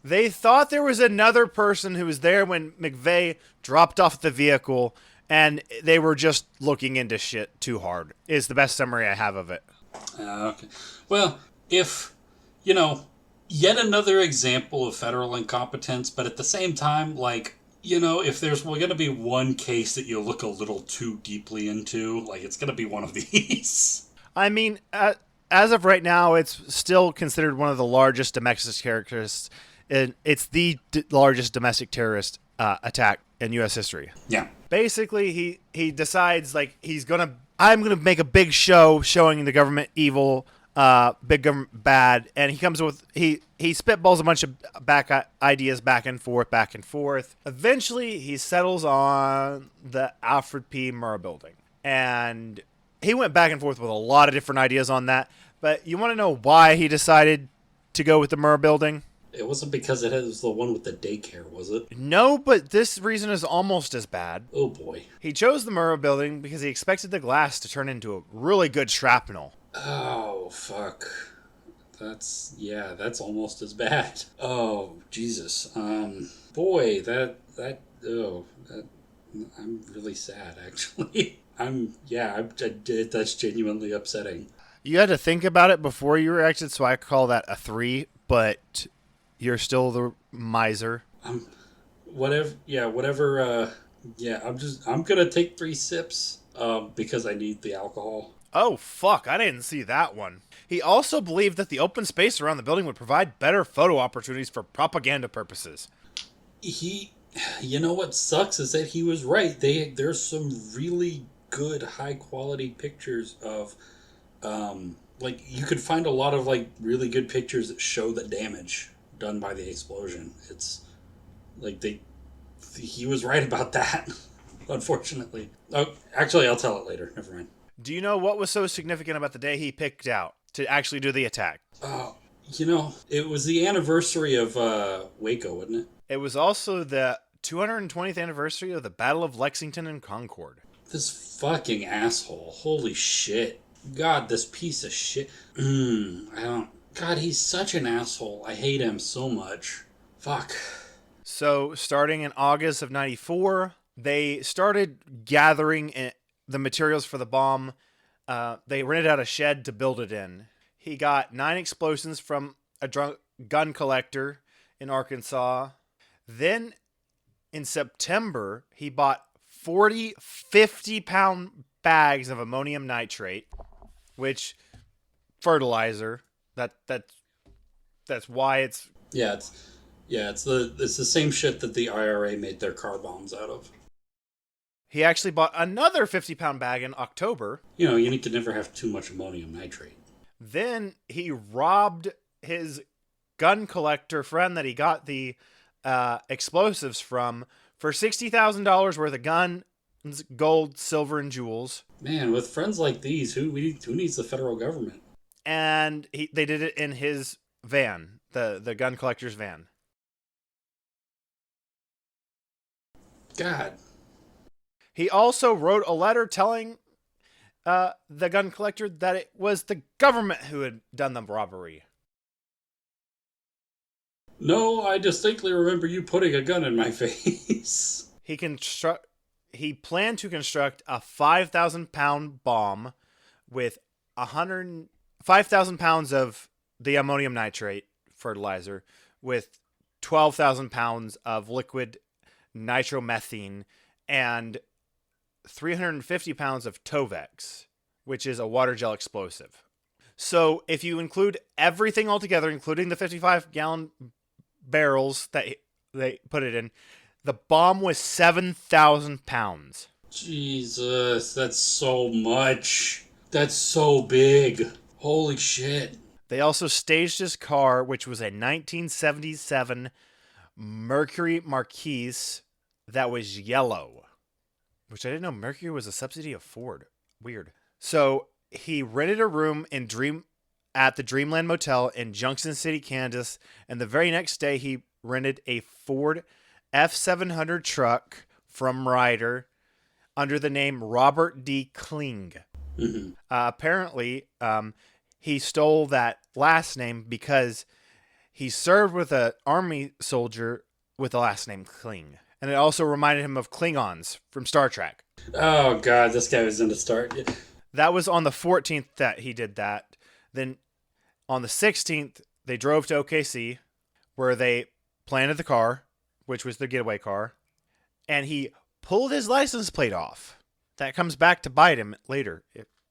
They thought there was another person who was there when McVeigh dropped off the vehicle, and they were just looking into shit too hard, is the best summary I have of it. Okay. Well, if, yet another example of federal incompetence, but at the same time, like, if there's going to be one case that you look a little too deeply into, like, it's going to be one of these. I mean, as of right now, it's still considered one of the largest domestic terrorists. It's the largest domestic terrorist attack in U.S. history. Yeah. Basically, he decides, like, I'm gonna make a big show showing the government evil, big government bad, and he comes with he spitballs a bunch of ideas back and forth. Eventually, he settles on the Alfred P. Murrah building, and he went back and forth with a lot of different ideas on that. But you want to know why he decided to go with the Murrah building? It wasn't because it was the one with the daycare, was it? No, but this reason is almost as bad. Oh boy. He chose the Murrah building because he expected the glass to turn into a really good shrapnel. Oh, fuck. That's almost as bad. Oh, Jesus. Boy, I'm really sad, actually. That's genuinely upsetting. You had to think about it before you reacted, so I call that a 3, but you're still the miser. Whatever, I'm gonna take 3 sips, because I need the alcohol. Oh, fuck, I didn't see that one. He also believed that the open space around the building would provide better photo opportunities for propaganda purposes. You know what sucks is that he was right. There's some really good high quality pictures of, like, you could find a lot of like really good pictures that show the damage done by the explosion. It's like he was right about that. Unfortunately. Oh, actually, I'll tell it later. Never mind. Do you know what was so significant about the day he picked out to actually do the attack? Oh, it was the anniversary of Waco, wasn't it? It was also the 220th anniversary of the Battle of Lexington and Concord. This fucking asshole. Holy shit. God, this piece of shit. God, he's such an asshole. I hate him so much. Fuck. So, starting in August of 94, they started gathering the materials for the bomb. They rented out a shed to build it in. He got 9 explosions from a gun collector in Arkansas. Then, in September, he bought 40 50-pound bags of ammonium nitrate, which fertilizer. That's why it's it's the same shit that the IRA made their car bombs out of. He actually bought another 50-pound bag in October. You need to never have too much ammonium nitrate. Then he robbed his gun collector friend that he got the explosives from for $60,000 worth of guns, gold, silver, and jewels. Man, with friends like these, who needs the federal government? And they did it in his van, the gun collector's van. God. He also wrote a letter telling the gun collector that it was the government who had done the robbery. No, I distinctly remember you putting a gun in my face. He planned to construct a 5,000-pound bomb with 5,000 pounds of the ammonium nitrate fertilizer with 12,000 pounds of liquid nitromethane and 350 pounds of Tovex, which is a water gel explosive. So if you include everything all together, including the 55-gallon barrels that they put it in, the bomb was 7,000 pounds. Jesus, that's so much. That's so big. Holy shit. They also staged his car, which was a 1977 Mercury Marquise that was yellow. Which I didn't know Mercury was a subsidy of Ford. Weird. So he rented a room at the Dreamland Motel in Junction City, Kansas, and the very next day he rented a Ford F700 truck from Ryder under the name Robert D. Kling. Mm-hmm. Apparently, he stole that last name because he served with an army soldier with the last name Kling. And it also reminded him of Klingons from Star Trek. Oh, God, this guy was into Star Trek. That was on the 14th that he did that. Then on the 16th, they drove to OKC, where they planted the car, which was the getaway car, and he pulled his license plate off. That comes back to bite him later.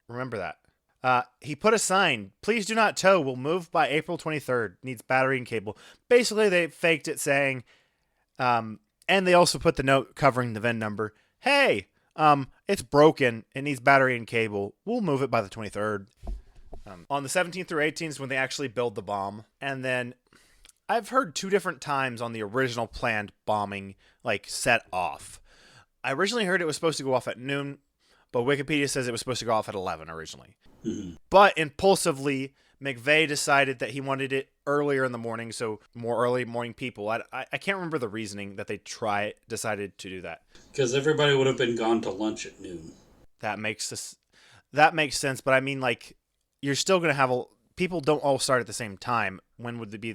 Remember that. He put a sign, "Please do not tow, will move by April 23rd, needs battery and cable." Basically, they faked it saying, and they also put the note covering the VIN number, "Hey, it's broken, it needs battery and cable, we'll move it by the 23rd. On the 17th through 18th is when they actually build the bomb. And then I've heard 2 different times on the original planned bombing, like, set off. I originally heard it was supposed to go off at noon, but Wikipedia says it was supposed to go off at 11 originally. Mm-hmm. But impulsively, McVeigh decided that he wanted it earlier in the morning, so more early morning people. I can't remember the reasoning that they decided to do that. Because everybody would have been gone to lunch at noon. That makes sense, but I mean, like, you're still going to have people don't all start at the same time. When would it be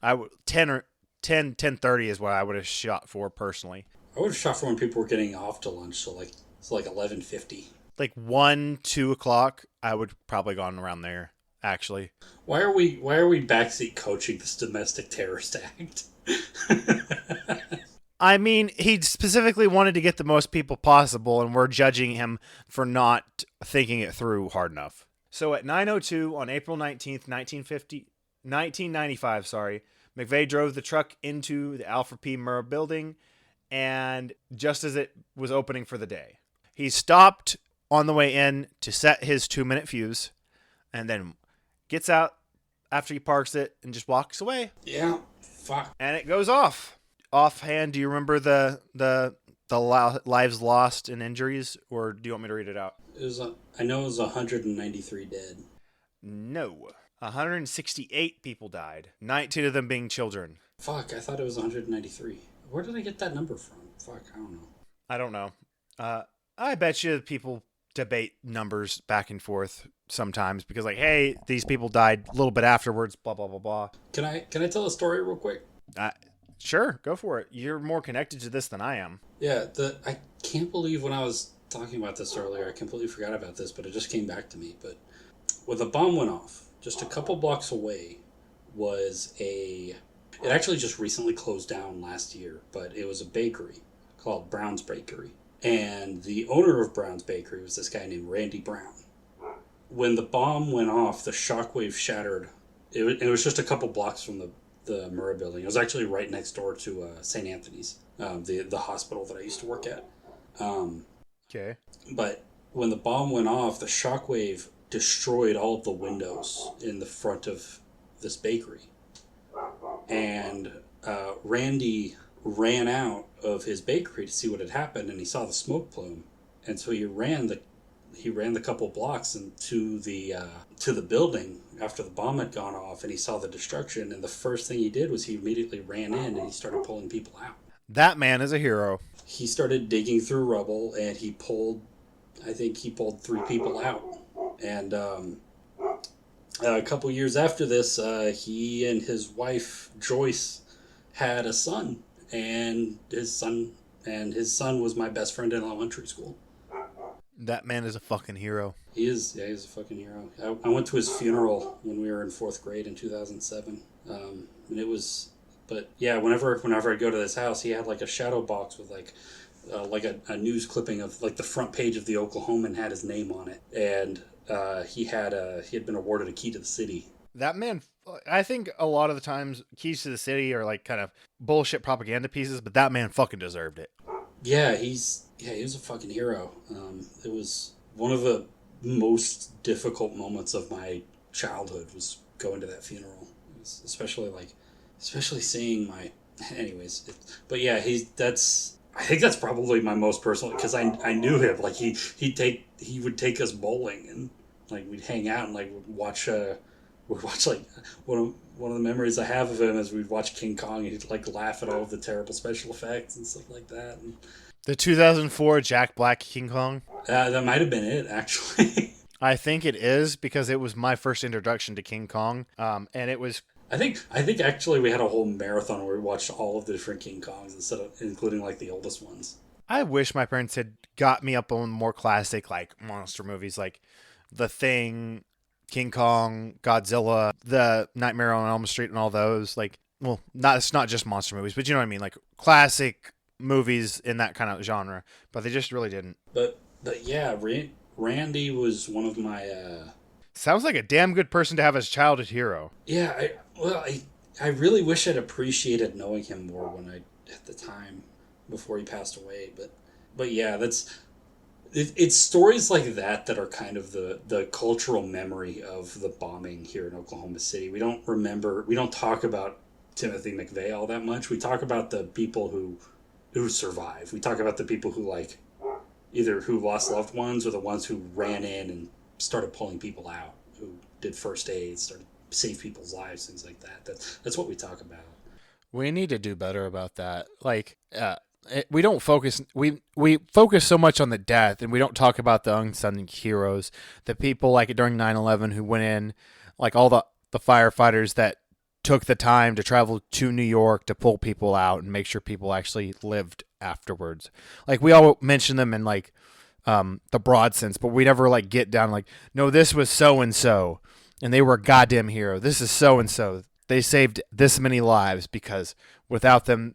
10:30 is what I would have shot for personally. I would have shot for when people were getting off to lunch, so like 11:50. Like 1, 2 o'clock, I would probably gone around there. Actually, why are we backseat coaching this domestic terrorist act? I mean, he specifically wanted to get the most people possible, and we're judging him for not thinking it through hard enough. So at 9:02 on April 19th, 1995, McVeigh drove the truck into the Alfred P. Murrah building, and just as it was opening for the day, he stopped on the way in to set his 2-minute fuse, and then gets out after he parks it and just walks away. Yeah, fuck. And it goes off. Offhand, do you remember the lives lost and injuries, or do you want me to read it out? I know it was 193 dead. No. 168 people died, 19 of them being children. Fuck, I thought it was 193. Where did I get that number from? Fuck, I don't know. I bet you people debate numbers back and forth sometimes because, like, hey, these people died a little bit afterwards, blah, blah, blah, blah. Can I tell a story real quick? Sure, go for it. You're more connected to this than I am. Yeah, I can't believe when I was talking about this earlier, I completely forgot about this, but it just came back to me. But when the bomb went off, just a couple blocks away it actually just recently closed down last year, but it was a bakery called Brown's Bakery. And the owner of Brown's Bakery was this guy named Randy Brown. When the bomb went off, the shockwave shattered. It was just a couple blocks from the Murrah building. It was actually right next door to St. Anthony's, the hospital that I used to work at. Okay. But when the bomb went off, the shockwave destroyed all of the windows in the front of this bakery. And Randy ran out of his bakery to see what had happened, and he saw the smoke plume, and so he ran the couple blocks into the building after the bomb had gone off, and he saw the destruction, and the first thing he did was he immediately ran in and he started pulling people out. That man is a hero. He started digging through rubble, and he pulled 3 people out. And a couple years after this, he and his wife Joyce had a son, and his son was my best friend in elementary school. That man is a fucking hero. He is, yeah, he's a fucking hero. I went to his funeral when we were in 4th grade in 2007, and it was, but yeah, whenever I'd go to this house, he had like a shadow box with like a news clipping of like the front page of the Oklahoman had his name on it, and he had been awarded a key to the city. That man, I think a lot of the times keys to the city are like kind of bullshit propaganda pieces, but that man fucking deserved it. Yeah, he was a fucking hero. It was one of the most difficult moments of my childhood was going to that funeral. It was especially seeing my, anyways. But yeah, I think that's probably my most personal, because I knew him. Like he would take us bowling, and like we'd hang out and like watch like one of the memories I have of him is we'd watch King Kong, and he'd like laugh at all of the terrible special effects and stuff like that. And the 2004 Jack Black King Kong? That might have been it, actually. I think it is, because it was my first introduction to King Kong, and it was... I think actually we had a whole marathon where we watched all of the different King Kongs, including like the oldest ones. I wish my parents had got me up on more classic like monster movies, like The Thing, King Kong, Godzilla, the Nightmare on Elm Street, and all those. Like, well, it's not just monster movies, but you know what I mean, like classic movies in that kind of genre. But they just really didn't. But yeah, Randy was one of my. Sounds like a damn good person to have as childhood hero. Yeah, I really wish I'd appreciated knowing him more at the time before he passed away. But yeah, it's stories like that are kind of the cultural memory of the bombing here in Oklahoma City. We don't talk about Timothy McVeigh all that much. We talk about the people who survive. We talk about the people who either who lost loved ones or the ones who ran in and started pulling people out, who did first aid, started save people's lives, things like that. That's what we talk about. We need to do better about that. Like, we don't focus. We focus so much on the death, and we don't talk about the unsung heroes, the people like during 9/11 who went in, like all the firefighters that took the time to travel to New York to pull people out and make sure people actually lived afterwards. Like we all mention them in like the broad sense, but we never like get down like, no, this was so and so, and they were a goddamn hero. This is so and so. They saved this many lives because without them,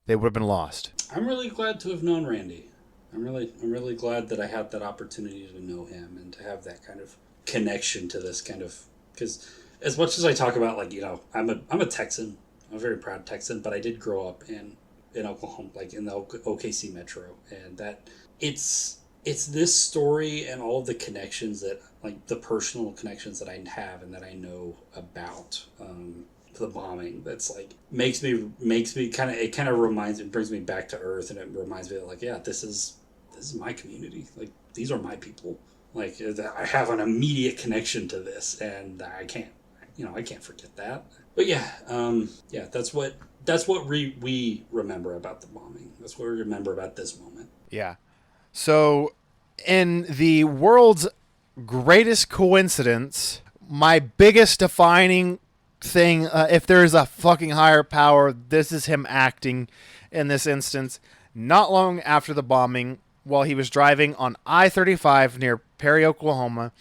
they would have been lost. I'm really glad to have known Randy. I'm really glad that I had that opportunity to know him and to have that kind of connection to this kind of, because as much as I talk about, like, you know, I'm a Texan. I'm a very proud Texan, but I did grow up in Oklahoma, like in the OKC metro, and that it's this story and all of the connections that, like, the personal connections that I have and that I know about the bombing, that's like makes me kind of, it kind of reminds, it brings me back to earth, and it reminds me that, like, yeah, this is my community. Like, these are my people. Like, I have an immediate connection to this, and I can't forget that. But yeah, that's what we remember about the bombing. That's what we remember about this moment. Yeah. So, in the world's greatest coincidence, my biggest defining thing, if there is a fucking higher power, this is him acting in this instance. Not long after the bombing, while he was driving on I-35 near Perry, Oklahoma,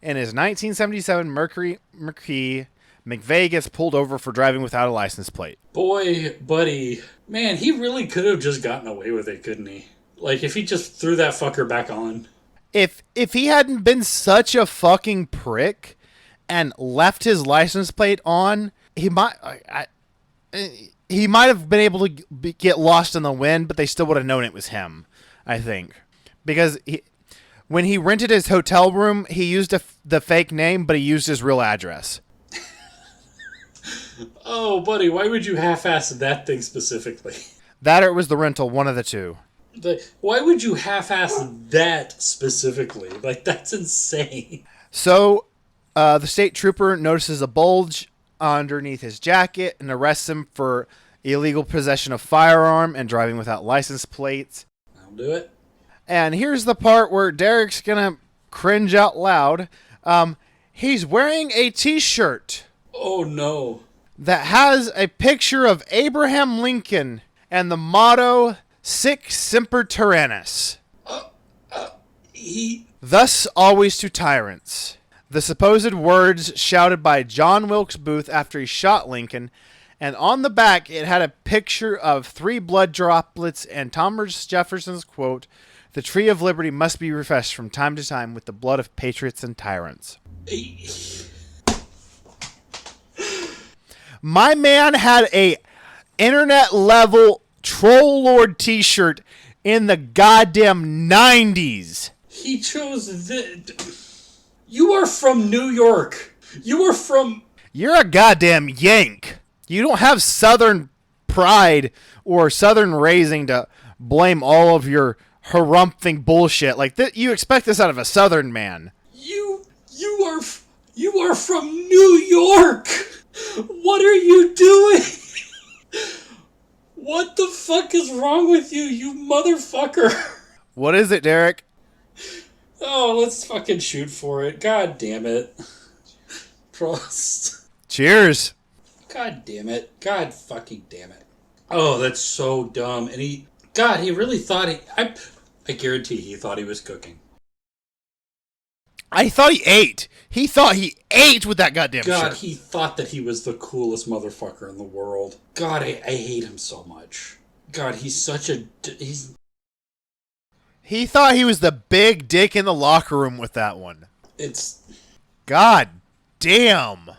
in his 1977 Mercury, McVeigh gets pulled over for driving without a license plate. Boy, buddy, man, he really could have just gotten away with it, couldn't he? Like, if he just threw that fucker back on. If he hadn't been such a fucking prick and left his license plate on, he might have been able to get lost in the wind, but they still would have known it was him, I think. Because when he rented his hotel room, he used the fake name, but he used his real address. Oh, buddy, why would you half-ass that thing specifically? That or it was the rental, one of the two. Why would you half-ass that specifically? Like, that's insane. So, the state trooper notices a bulge underneath his jacket and arrests him for illegal possession of firearm and driving without license plates. I'll do it. And here's the part where Derek's gonna cringe out loud. He's wearing a t-shirt. Oh, no. That has a picture of Abraham Lincoln and the motto, Sic Semper Tyrannis. Thus always to tyrants. The supposed words shouted by John Wilkes Booth after he shot Lincoln, and on the back it had a picture of 3 blood droplets and Thomas Jefferson's quote, "The tree of liberty must be refreshed from time to time with the blood of patriots and tyrants." My man had a internet level Troll Lord t-shirt in the goddamn 90s. He chose You are from New York. You're a goddamn Yank. You don't have Southern pride or Southern raising to blame all of your harumphing bullshit. Like, you expect this out of a Southern man. You are from New York. What are you doing? What the fuck is wrong with you, you motherfucker? What is it, Derek? Oh, let's fucking shoot for it. God damn it. Prost. Cheers. God damn it. God fucking damn it. Oh, that's so dumb. And he really thought I guarantee he thought he was cooking. I thought he ate. He thought he ate with that goddamn shirt. God, he thought that he was the coolest motherfucker in the world. God, I hate him so much. God, he's such a... He thought he was the big dick in the locker room with that one. It's... God damn.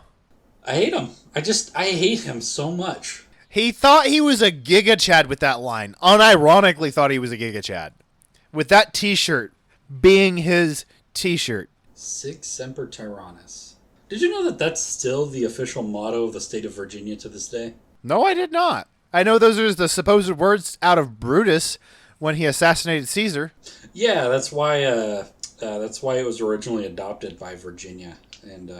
I hate him. I hate him so much. He thought he was a Giga Chad with that line. Unironically thought he was a Giga Chad. With that t-shirt being his t-shirt. Sic Semper Tyrannis. Did you know that that's still the official motto of the state of Virginia to this day? No, I did not. I know those are the supposed words out of Brutus, when he assassinated Caesar. Yeah, that's why it was originally adopted by Virginia and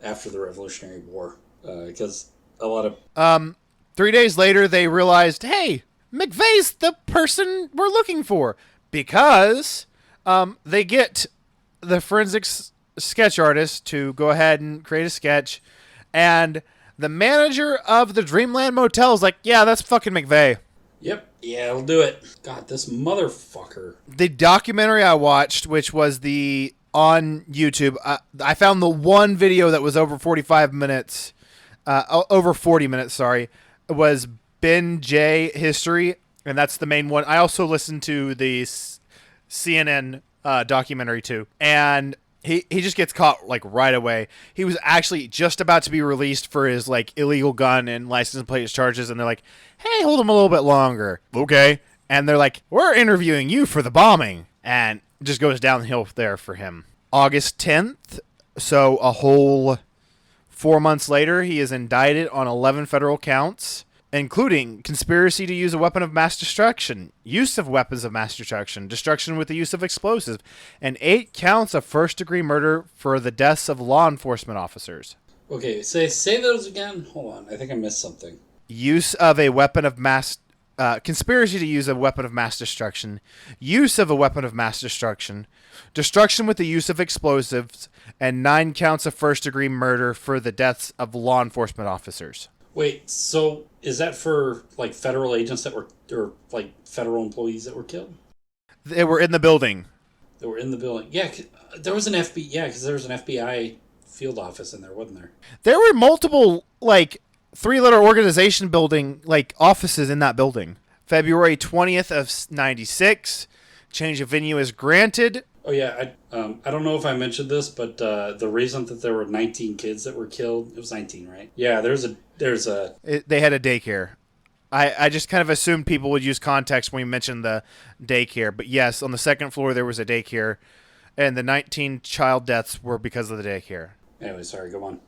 after the Revolutionary War, because a lot of 3 days later, they realized, hey, McVeigh's the person we're looking for, because they get the forensics sketch artist to go ahead and create a sketch, and the manager of the Dreamland Motel is like, yeah, that's fucking McVeigh. Yep. Yeah, it'll do it. God, this motherfucker. The documentary I watched, which was the on YouTube, I found the one video that was over 45 minutes, over 40 minutes, sorry, was Ben J History, and that's the main one. I also listened to the CNN documentary too, and he just gets caught like right away. He was actually just about to be released for his like illegal gun and license plate charges, and they're like, hey, hold him a little bit longer. Okay. And they're like, we're interviewing you for the bombing. And it just goes downhill there for him. August 10th, so a whole 4 months later, he is indicted on 11 federal counts, including conspiracy to use a weapon of mass destruction, use of weapons of mass destruction, destruction with the use of explosives, and 8 counts of first-degree murder for the deaths of law enforcement officers. Okay, say those again. Hold on, I think I missed something. Use of a weapon of mass... conspiracy to use a weapon of mass destruction, use of a weapon of mass destruction, destruction with the use of explosives, and 9 counts of first-degree murder for the deaths of law enforcement officers. Wait, so is that for like federal agents that were, or like federal employees that were killed? They were in the building. They were in the building. Yeah, there was an FBI. Yeah, because there was an FBI field office in there, wasn't there? There were multiple like 3-letter organization building like offices in that building. February 20th of 96, change of venue is granted. Oh yeah, I don't know if I mentioned this, but the reason that there were 19 kids that were killed, it was 19, right? Yeah, They had a daycare. I just kind of assumed people would use context when we mentioned the daycare, but yes, on the second floor there was a daycare, and the 19 child deaths were because of the daycare. Anyway, sorry, go on.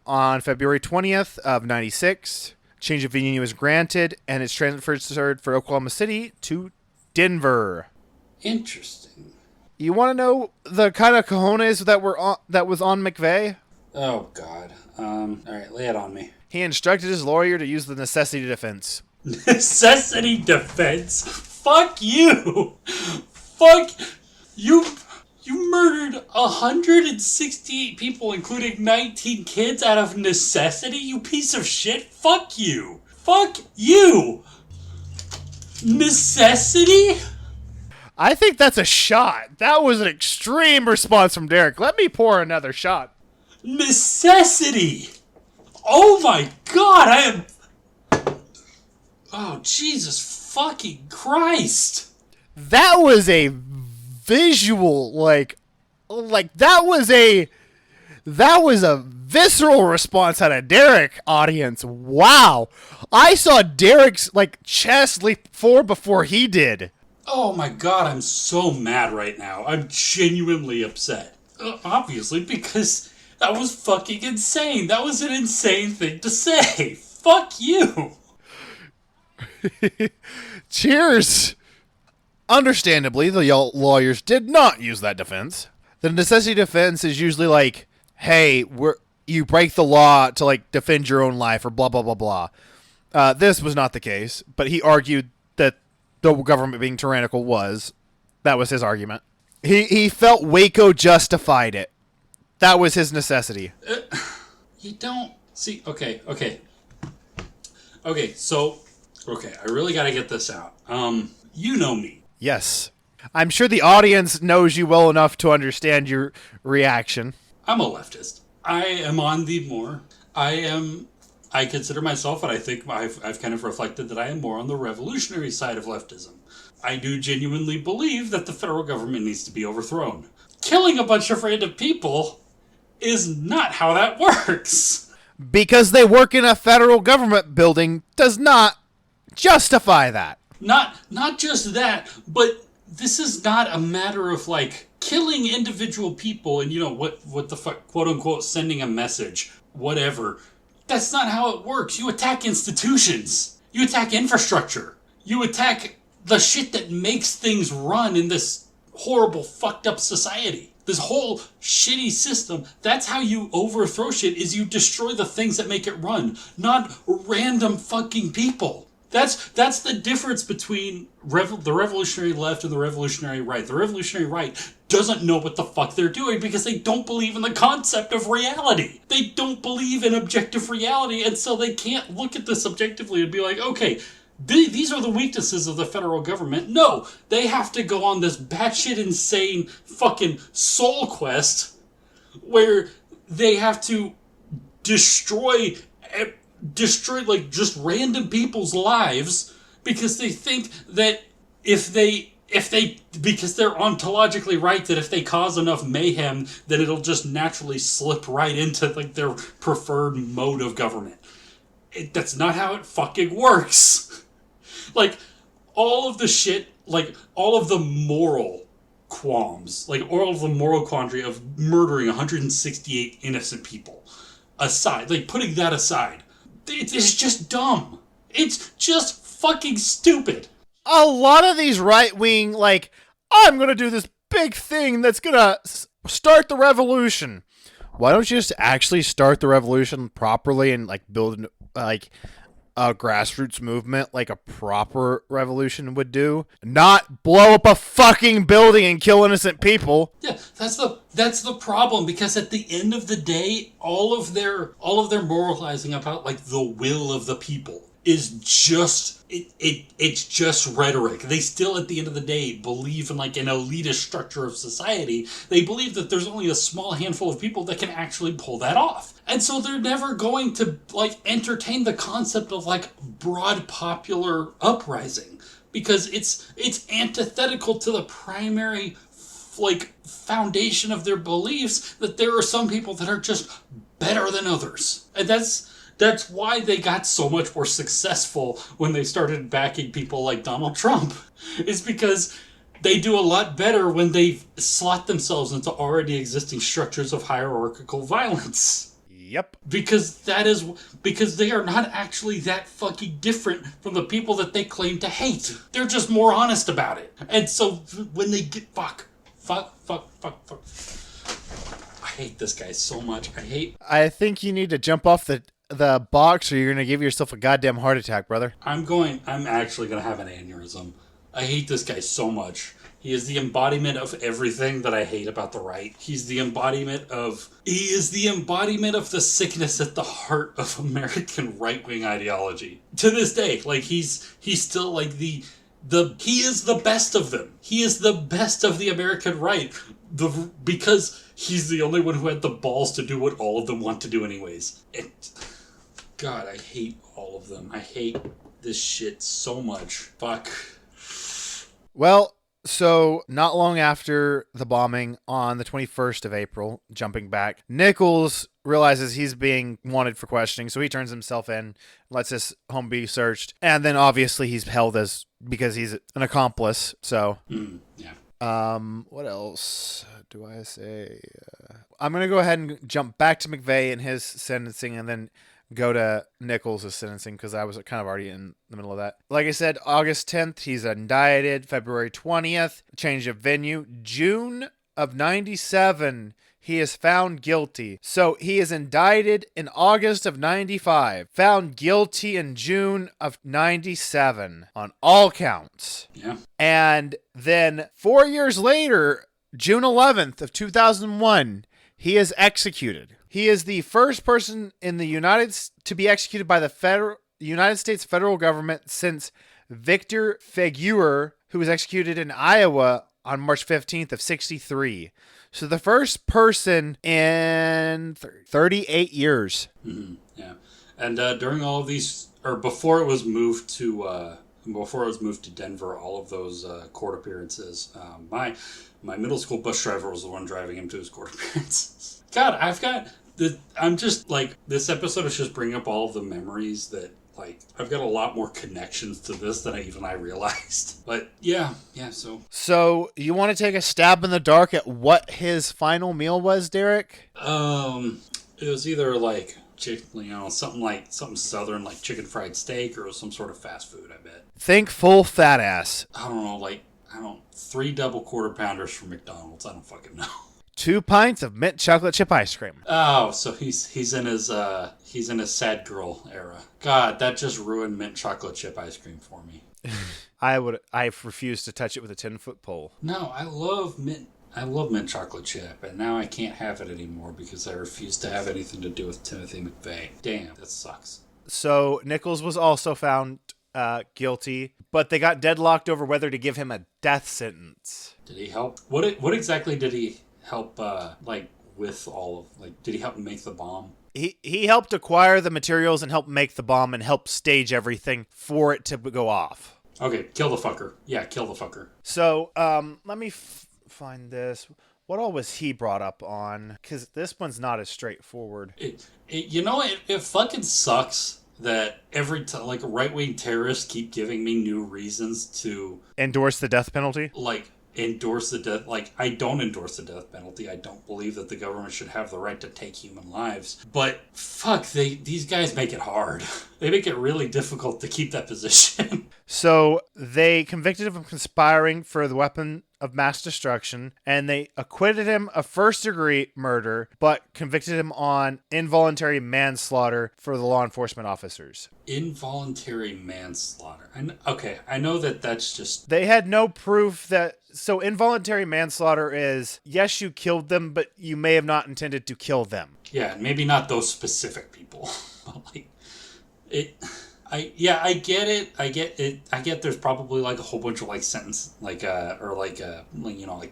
On February 20th of 96, change of venue was granted, and it's transferred for Oklahoma City to Denver. Interesting. You want to know the kind of cojones that was on McVeigh? Oh, God. All right, lay it on me. He instructed his lawyer to use the necessity defense. Necessity defense? Fuck you! Fuck you! You murdered 168 people, including 19 kids, out of necessity, you piece of shit? Fuck you! Fuck you! Necessity? I think that's a shot. That was an extreme response from Derek. Let me pour another shot. Necessity! Oh my god, I am... Oh, Jesus fucking Christ! That was a visual, like that was a visceral response out of Derek, audience. Wow. I saw Derek's, like, chest leap forward before he did. Oh my god, I'm so mad right now. I'm genuinely upset. Obviously, because that was fucking insane. That was an insane thing to say. Fuck you. Cheers. Understandably, the lawyers did not use that defense. The necessity defense is usually like, hey, you break the law to, like, defend your own life or blah, blah, blah, blah. This was not the case, but he argued that the government being tyrannical that was his argument. He felt Waco justified it. That was his necessity. You don't... See, okay, so... Okay, I really gotta get this out. You know me. Yes. I'm sure the audience knows you well enough to understand your reaction. I'm a leftist. I am on the more... I consider myself, and I think I've kind of reflected that I am more on the revolutionary side of leftism. I do genuinely believe that the federal government needs to be overthrown. Killing a bunch of random people is not how that works. Because they work in a federal government building does not justify that. Not just that, but this is not a matter of, like, killing individual people and, you know, what the fuck, quote unquote, sending a message, whatever. That's not how it works. You attack institutions. You attack infrastructure. You attack the shit that makes things run in this horrible, fucked up society. This whole shitty system, that's how you overthrow shit, is you destroy the things that make it run, not random fucking people. That's the difference between the revolutionary left and the revolutionary right. The revolutionary right doesn't know what the fuck they're doing because they don't believe in the concept of reality. They don't believe in objective reality, and so they can't look at this objectively and be like, okay, these are the weaknesses of the federal government. No, they have to go on this batshit insane fucking soul quest where they have to destroy like just random people's lives because they think that if they because they're ontologically right that if they cause enough mayhem then it'll just naturally slip right into like their preferred mode of government. That's not how it fucking works. Like, all of the shit, like, all of the moral qualms, like, all of the moral quandary of murdering 168 innocent people aside, like, putting that aside, it's just dumb. It's just fucking stupid. A lot of these right-wing, like, I'm going to do this big thing that's going to start the revolution. Why don't you just actually start the revolution properly and, like, build, like, a grassroots movement like a proper revolution would do? Not blow up a fucking building and kill innocent people. Yeah, that's the problem, because at the end of the day, all of their moralizing about like the will of the people is just it's just rhetoric. They still at the end of the day believe in like an elitist structure of society. They believe that there's only a small handful of people that can actually pull that off. And so they're never going to like entertain the concept of like broad popular uprising because it's antithetical to the primary like foundation of their beliefs that there are some people that are just better than others. And that's why they got so much more successful when they started backing people like Donald Trump. It's because they do a lot better when they slot themselves into already existing structures of hierarchical violence. Yep. Because they are not actually that fucking different from the people that they claim to hate. They're just more honest about it. And so when they get fuck. I hate this guy so much. I think you need to jump off the box or you're going to give yourself a goddamn heart attack, brother. I'm actually going to have an aneurysm. I hate this guy so much. He is the embodiment of everything that I hate about the right. He is the embodiment of the sickness at the heart of American right-wing ideology. To this day, like he's still like he is the best of them. He is the best of the American right. Because he's the only one who had the balls to do what all of them want to do anyways. God, I hate all of them. I hate this shit so much. Fuck. Well, so not long after the bombing on the 21st of April, jumping back, Nichols realizes he's being wanted for questioning, so he turns himself in, lets his home be searched, and then obviously he's held because he's an accomplice, so... Yeah. What else do I say? I'm going to go ahead and jump back to McVeigh and his sentencing and then go to Nichols' sentencing because I was kind of already in the middle of that. Like I said, August 10th, he's indicted. February 20th, change of venue. June of 97, he is found guilty. So he is indicted in August of 95, found guilty in June of 97 on all counts. Yeah. And then 4 years later, June 11th of 2001, he is executed. He is the first person in the to be executed by the United States federal government since Victor Figueroa, who was executed in Iowa on March 15th of 63. So the first person in 38 years. Mm-hmm. Yeah. And during all of these, or before it was moved to Denver, all of those court appearances, my middle school bus driver was the one driving him to his court appearances. God, I'm just like, this episode is just bringing up all of the memories that, like, I've got a lot more connections to this than I realized. But yeah, so. So you want to take a stab in the dark at what his final meal was, Derek? It was either like something southern like chicken fried steak or some sort of fast food. I bet. Think full fat ass. I don't know, 3 double quarter pounders from McDonald's. I don't fucking know. 2 pints of mint chocolate chip ice cream. Oh, so he's in his sad girl era. God, that just ruined mint chocolate chip ice cream for me. I refuse to touch it with a 10-foot pole. No, I love mint chocolate chip, and now I can't have it anymore because I refuse to have anything to do with Timothy McVeigh. Damn, that sucks. So Nichols was also found guilty, but they got deadlocked over whether to give him a death sentence. Did he help? What exactly did he help? With all of did he help make the bomb? He helped acquire the materials and help make the bomb and help stage everything for it to go off. Okay, kill the fucker. Yeah, kill the fucker. So let me find this. What all was he brought up on? Because this one's not as straightforward. It fucking sucks that every time, right-wing terrorists keep giving me new reasons to endorse the death penalty. Endorse the death. I don't endorse the death penalty. I don't believe that the government should have the right to take human lives. But fuck, these guys make it hard. They make it really difficult to keep that position. So they convicted him of conspiring for the weapon of mass destruction, and they acquitted him of first-degree murder, but convicted him on involuntary manslaughter for the law enforcement officers. Involuntary manslaughter. I know that's just... They had no proof that... So involuntary manslaughter is, yes, you killed them, but you may have not intended to kill them. Yeah, maybe not those specific people. I get it. I get it. I get there's probably a whole bunch of sentence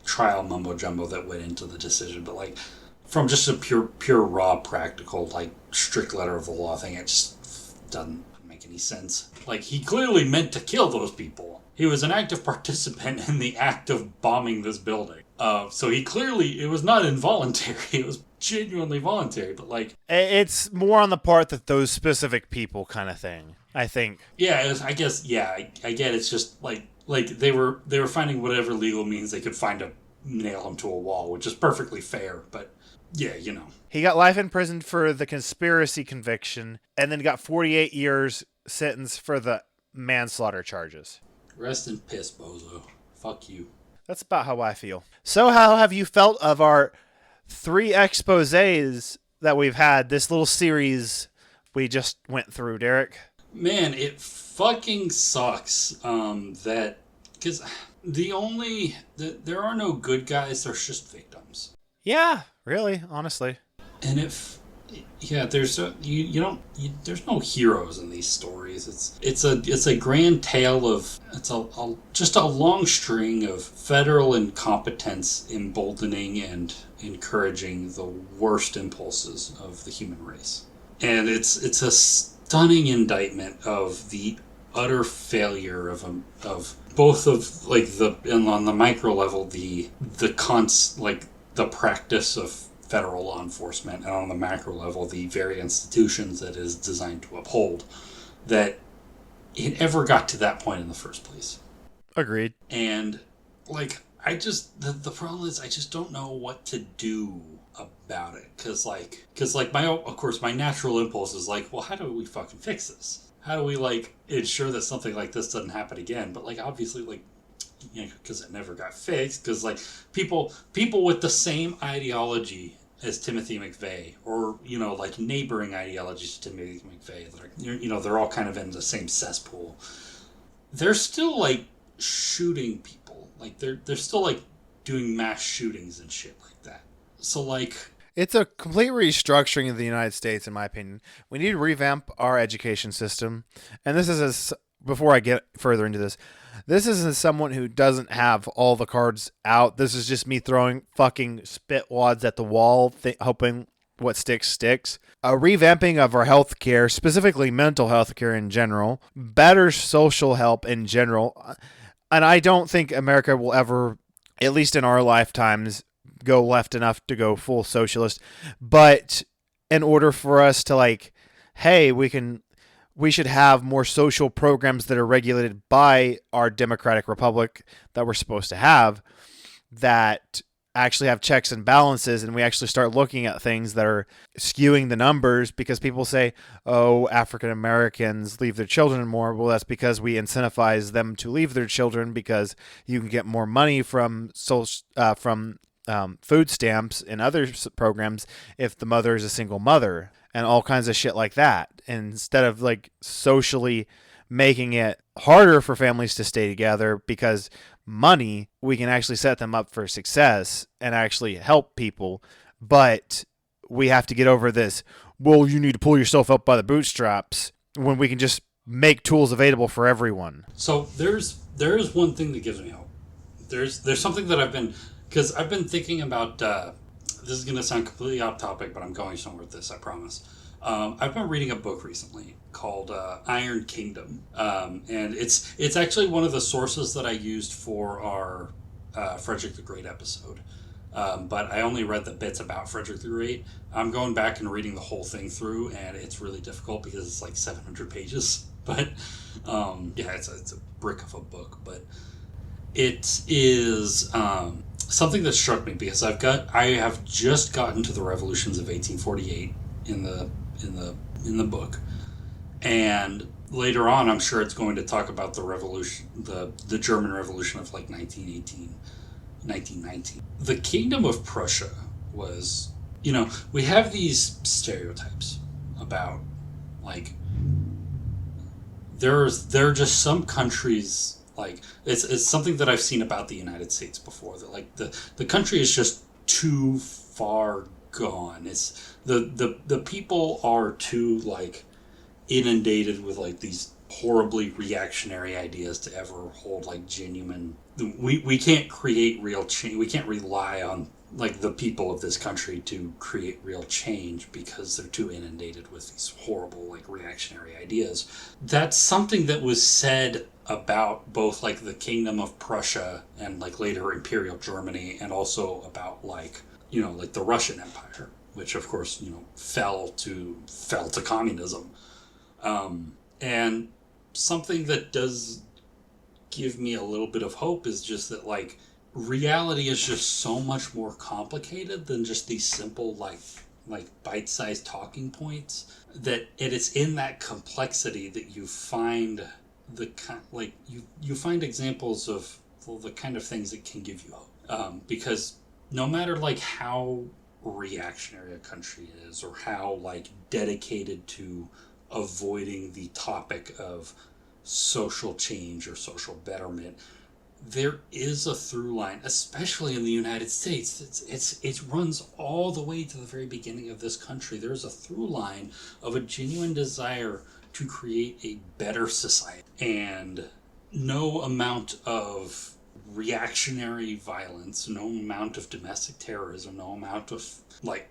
trial mumbo jumbo that went into the decision, but from just a pure raw practical strict letter of the law thing, it just doesn't make any sense. He clearly meant to kill those people. He was an active participant in the act of bombing this building. So it was not involuntary. It was genuinely voluntary, but it's more on the part that those specific people kind of thing, I think. Yeah, I guess. Yeah, I get. It's just they were finding whatever legal means they could find to nail him to a wall, which is perfectly fair. But yeah, he got life in prison for the conspiracy conviction, and then got 48 years sentence for the manslaughter charges. Rest in piss, bozo. Fuck you. That's about how I feel. So how have you felt of our 3 exposés that we've had, this little series we just went through, Derek? Man, it fucking sucks that... Because there are no good guys, there's just victims. Yeah, really, honestly. And there's no heroes in these stories. It's a grand tale of just a long string of federal incompetence emboldening and encouraging the worst impulses of the human race. And it's a stunning indictment of the utter failure of both of and on the micro level the practice of federal law enforcement, and on the macro level the very institutions that is designed to uphold, that it ever got to that point in the first place. Agreed. And the problem is I just don't know what to do about it, because my natural impulse is well, how do we fucking fix this? How do we ensure that something like this doesn't happen again? But obviously because it never got fixed, because people with the same ideology as Timothy McVeigh, or neighboring ideologies to Timothy McVeigh, that are they're all kind of in the same cesspool. They're still shooting people, they're still doing mass shootings and shit like that. So it's a complete restructuring of the United States, in my opinion. We need to revamp our education system, and this is before I get further into this. This isn't someone who doesn't have all the cards out. This is just me throwing fucking spit wads at the wall, hoping what sticks. A revamping of our healthcare, specifically mental health care in general, better social help in general. And I don't think America will ever, at least in our lifetimes, go left enough to go full socialist. But in order for us to hey, we should have more social programs that are regulated by our democratic republic that we're supposed to have, that actually have checks and balances, and we actually start looking at things that are skewing the numbers, because people say, oh, African Americans leave their children more. Well, that's because we incentivize them to leave their children, because you can get more money from food stamps and other programs if the mother is a single mother, and all kinds of shit like that. And instead of like socially making it harder for families to stay together because money, we can actually set them up for success and actually help people. But we have to get over this, well, you need to pull yourself up by the bootstraps, when we can just make tools available for everyone. So there's one thing that gives me hope. There's something that I've been thinking about. This is going to sound completely off topic, but I'm going somewhere with this, I promise. I've been reading a book recently called Iron Kingdom, and it's actually one of the sources that I used for our Frederick the Great episode. But I only read the bits about Frederick the Great. I'm going back and reading the whole thing through, and it's really difficult because it's like 700 pages. But yeah, it's a brick of a book. But it is something that struck me because I have just gotten to the revolutions of 1848 in the book, and later on, I'm sure it's going to talk about the revolution, the German Revolution of like 1918. 1919. The Kingdom of Prussia was, we have these stereotypes about, like, there are just some countries, like, it's something that I've seen about the United States before, that, like, the country is just too far gone. It's, the people are too, like, inundated with, like, these horribly reactionary ideas to ever hold like genuine. We can't create real change. We can't rely on like the people of this country to create real change because they're too inundated with these horrible like reactionary ideas. That's something that was said about both like the Kingdom of Prussia and like later Imperial Germany, and also about like like the Russian Empire, which of course fell to communism. And something that does give me a little bit of hope is just that like reality is just so much more complicated than just these simple like bite-sized talking points, that it's in that complexity that you find you find examples of the kind of things that can give you hope, because no matter like how reactionary a country is or how like dedicated to avoiding the topic of social change or social betterment, there is a through line, especially in the United States. It runs all the way to the very beginning of this country. There's a through line of a genuine desire to create a better society, and no amount of reactionary violence, no amount of domestic terrorism, no amount of like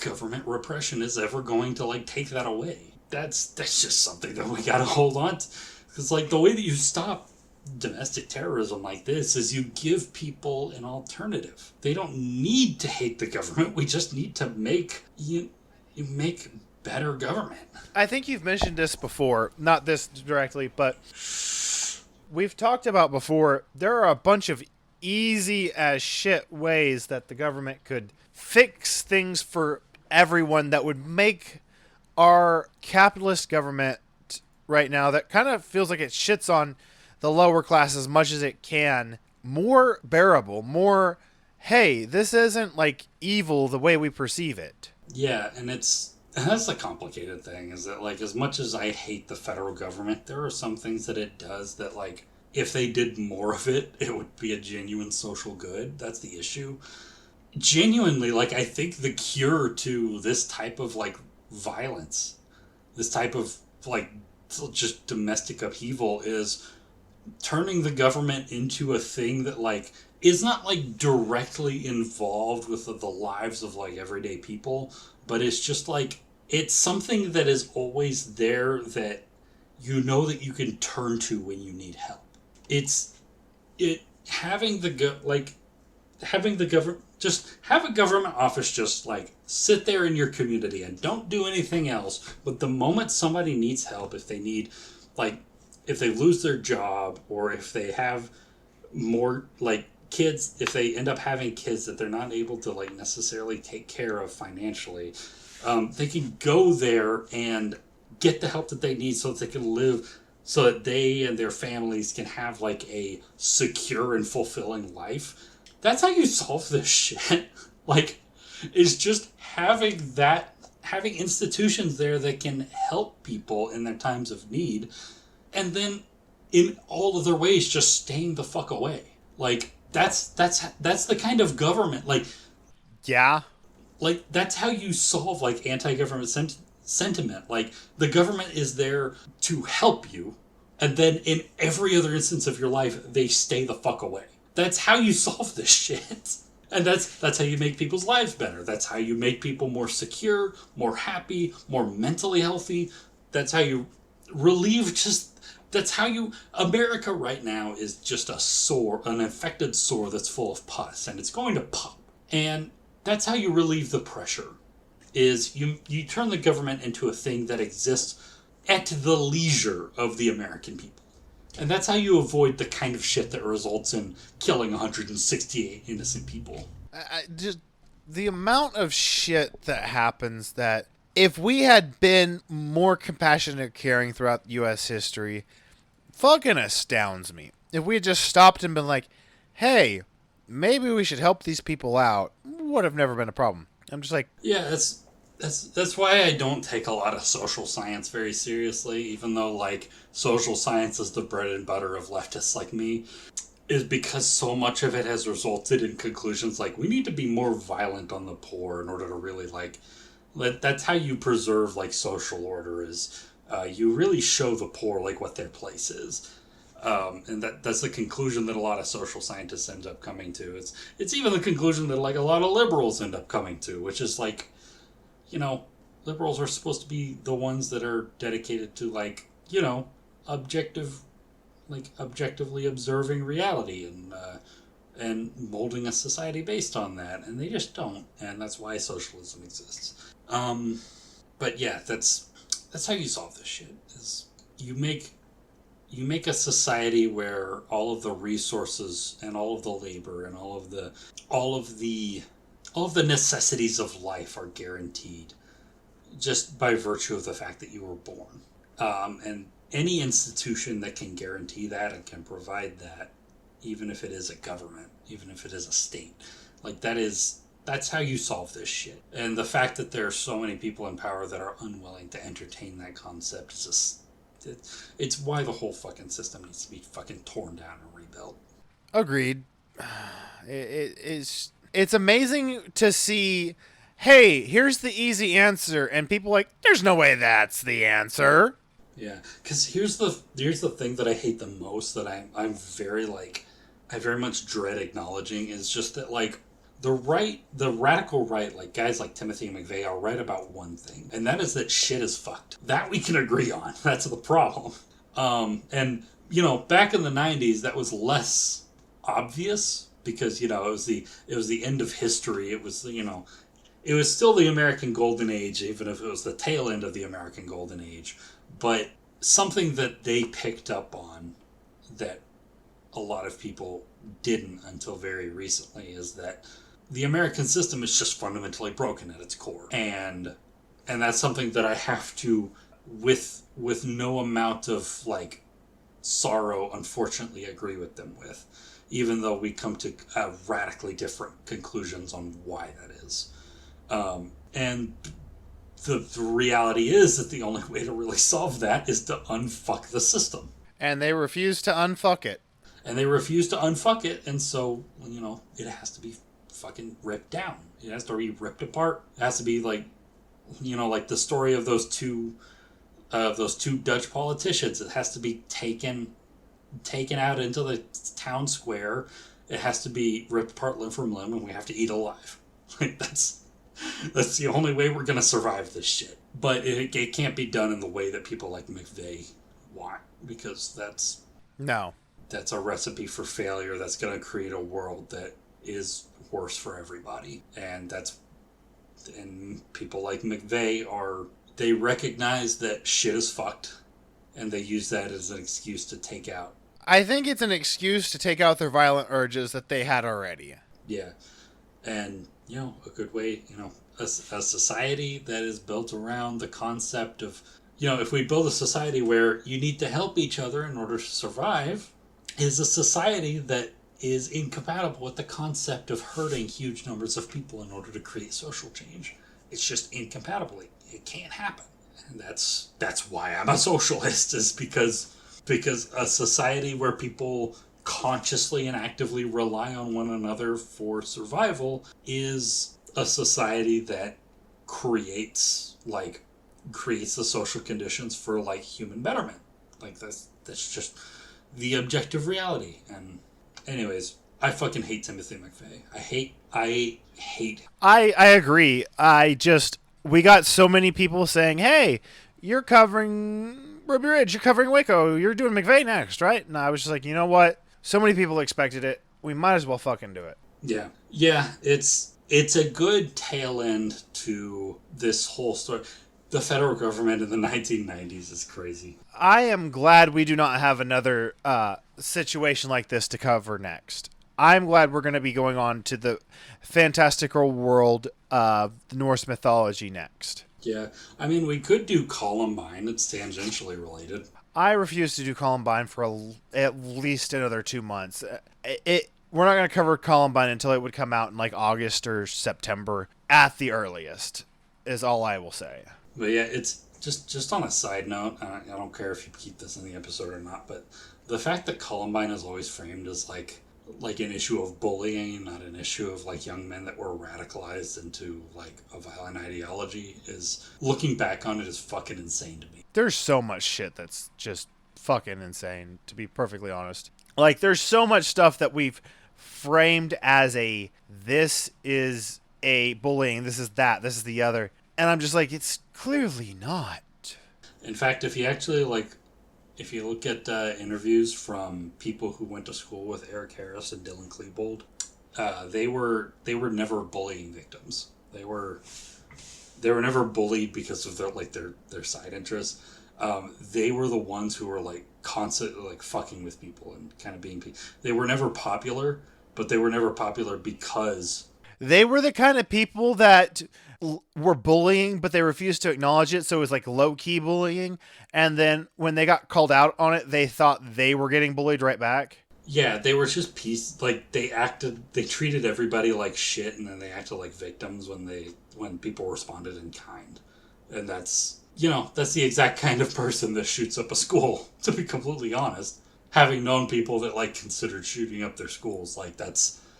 government repression is ever going to like take that away. That's just something that we gotta hold on to. Because like the way that you stop domestic terrorism like this is you give people an alternative. They don't need to hate the government. We just need to make you make better government. I think you've mentioned this before, not this directly, but we've talked about before, there are a bunch of easy as shit ways that the government could fix things for everyone that would make our capitalist government right now, that kind of feels like it shits on the lower class as much as it can, more bearable, more, hey, this isn't like evil the way we perceive it. Yeah, and that's the complicated thing, is that like as much as I hate the federal government, there are some things that it does that like if they did more of it, it would be a genuine social good. That's the issue. Genuinely, like I think the cure to this type of like violence, this type of like just domestic upheaval, is turning the government into a thing that like is not like directly involved with the lives of like everyday people, but it's just like it's something that is always there, that that you can turn to when you need help. Having the government, just have a government office just like sit there in your community and don't do anything else. But the moment somebody needs help, if they lose their job, or if they have more like kids, if they end up having kids that they're not able to like necessarily take care of financially, they can go there and get the help that they need so that they can live, so that they and their families can have like a secure and fulfilling life. That's how you solve this shit. Like, is just having institutions there that can help people in their times of need, and then in all of their ways just staying the fuck away. Like, that's the kind of government, Yeah. like that's how you solve like anti-government sentiment. Like, the government is there to help you, and then in every other instance of your life they stay the fuck away. That's how you solve this shit. And that's how you make people's lives better. That's how you make people more secure, more happy, more mentally healthy. That's how you relieve just that's how you America right now is just a sore, an infected sore that's full of pus, and it's going to pop. And that's how you relieve the pressure. Is you turn the government into a thing that exists at the leisure of the American people. And that's how you avoid the kind of shit that results in killing 168 innocent people. Just the amount of shit that happens, that if we had been more compassionate and caring throughout U.S. history, fucking astounds me. If we had just stopped and been like, hey, maybe we should help these people out, would have never been a problem. I'm just like, yeah, that's why I don't take a lot of social science very seriously, even though like social science is the bread and butter of leftists like me, is because so much of it has resulted in conclusions like we need to be more violent on the poor in order to really like that's how you preserve like social order. Is you really show the poor like what their place is. And that's the conclusion that a lot of social scientists end up coming to. It's even the conclusion that like a lot of liberals end up coming to, which is like, you know, liberals are supposed to be the ones that are dedicated to like, you know, objectively observing reality and molding a society based on that, and they just don't, and that's why socialism exists. But yeah, that's how you solve this shit. Is you make a society where all of the resources and all of the labor and all of the necessities of life are guaranteed just by virtue of the fact that you were born. And any institution that can guarantee that and can provide that, even if it is a government, even if it is a state, like that's how you solve this shit. And the fact that there are so many people in power that are unwilling to entertain that concept is just, it's why the whole fucking system needs to be fucking torn down and rebuilt. agreed. It's amazing to see, hey, here's the easy answer, and people like, there's no way that's the answer. Yeah, because here's the thing that I hate the most, that I'm very like, I very much dread acknowledging, is just that like the radical right, like guys like Timothy and McVeigh are right about one thing, and that is that shit is fucked. That we can agree on. That's the problem. And you know, back in the 90s, that was less obvious because, you know, it was the end of history. It was, you know, it was still the American Golden Age, even if it was the tail end of the American Golden Age. But something that they picked up on that a lot of people didn't until very recently is that the American system is just fundamentally broken at its core. And that's something that I have to, with no amount of like sorrow, unfortunately agree with them with, even though we come to radically different conclusions on why that is. And the reality is that the only way to really solve that is to unfuck the system. And they refuse to unfuck it. And they refuse to unfuck it, and so, you know, it has to be fucking ripped down. It has to be ripped apart. It has to be like, you know, like the story of those two Dutch politicians. It has to be taken out into the town square. It has to be ripped apart limb from limb, and we have to eat alive. Like that's the only way we're gonna survive this shit. But it can't be done in the way that people like McVeigh want, because that's a recipe for failure. That's gonna create a world that is worse for everybody, and people like McVeigh they recognize that shit is fucked, and they use that as an excuse to take out I think it's an excuse to take out their violent urges that they had already. Yeah. And, a good way, a society that is built around the concept of, if we build a society where you need to help each other in order to survive, is a society that is incompatible with the concept of hurting huge numbers of people in order to create social change. It's just incompatible. It can't happen. And that's why I'm a socialist, is because a society where people consciously and actively rely on one another for survival is a society that creates the social conditions for human betterment. That's just the objective reality. And anyways, I fucking hate Timothy McVeigh. I hate I agree. We got so many people saying, "Hey, you're covering Ruby Ridge, you're covering Waco, you're doing McVeigh next, right?" And I was just like, you know what? So many people expected it. We might as well fucking do it. Yeah. Yeah, it's a good tail end to this whole story. The federal government in the 1990s is crazy. I am glad we do not have another situation like this to cover next. I'm glad we're going to be going on to the fantastical world of the Norse mythology next. Yeah, I mean, we could do Columbine. It's tangentially related. I refuse to do Columbine for at least another 2 months. We're not going to cover Columbine until it would come out in August or September at the earliest, is all I will say. But yeah, it's just on a side note. I don't care if you keep this in the episode or not, but the fact that Columbine is always framed as like an issue of bullying, not an issue of young men that were radicalized into a violent ideology, is, looking back on it, is fucking insane to me. There's so much shit that's just fucking insane, to be perfectly honest. There's so much stuff that we've framed as this is a bullying, this is that, this is the other. And I'm just it's clearly not. In fact, if you actually if you look at interviews from people who went to school with Eric Harris and Dylan Klebold, they were never bullying victims. They were never bullied because of their side interests. They were the ones who were constantly fucking with people and kind of being. They were never popular, but they were never popular because they were the kind of people that were bullying, but they refused to acknowledge it, so it was low-key bullying, and then when they got called out on it, they thought they were getting bullied right back. Yeah, they were just they treated everybody like shit, and then they acted like victims when people responded in kind. And that's the exact kind of person that shoots up a school, to be completely honest. Having known people that considered shooting up their schools,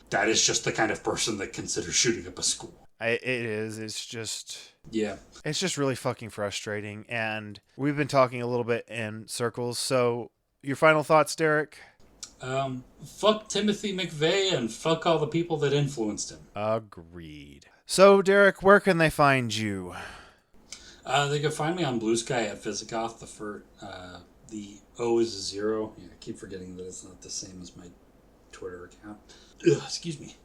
that is just the kind of person that considers shooting up a school. It is. It's just... Yeah. It's just really fucking frustrating, and we've been talking a little bit in circles, so your final thoughts, Derek? Fuck Timothy McVeigh and fuck all the people that influenced him. Agreed. So, Derek, where can they find you? They can find me on Blue Sky at Visigoth. The O is a 0. Yeah, I keep forgetting that it's not the same as my Twitter account. Ugh, excuse me.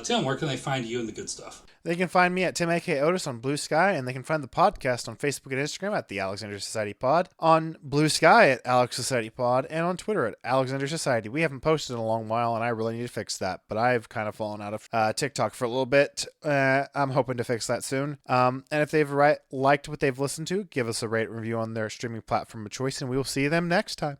Tim, where can they find you and the good stuff? They can find me at Tim A.K. Otis on Blue Sky, and they can find the podcast on Facebook and Instagram at the Alexander Society Pod, on Blue Sky at Alex Society Pod, and on Twitter at Alexander Society. We haven't posted in a long while, and I really need to fix that, but I've kind of fallen out of TikTok for a little bit. I'm hoping to fix that soon. And if they've liked what they've listened to, give us a rate and review on their streaming platform of choice, and we will see them next time.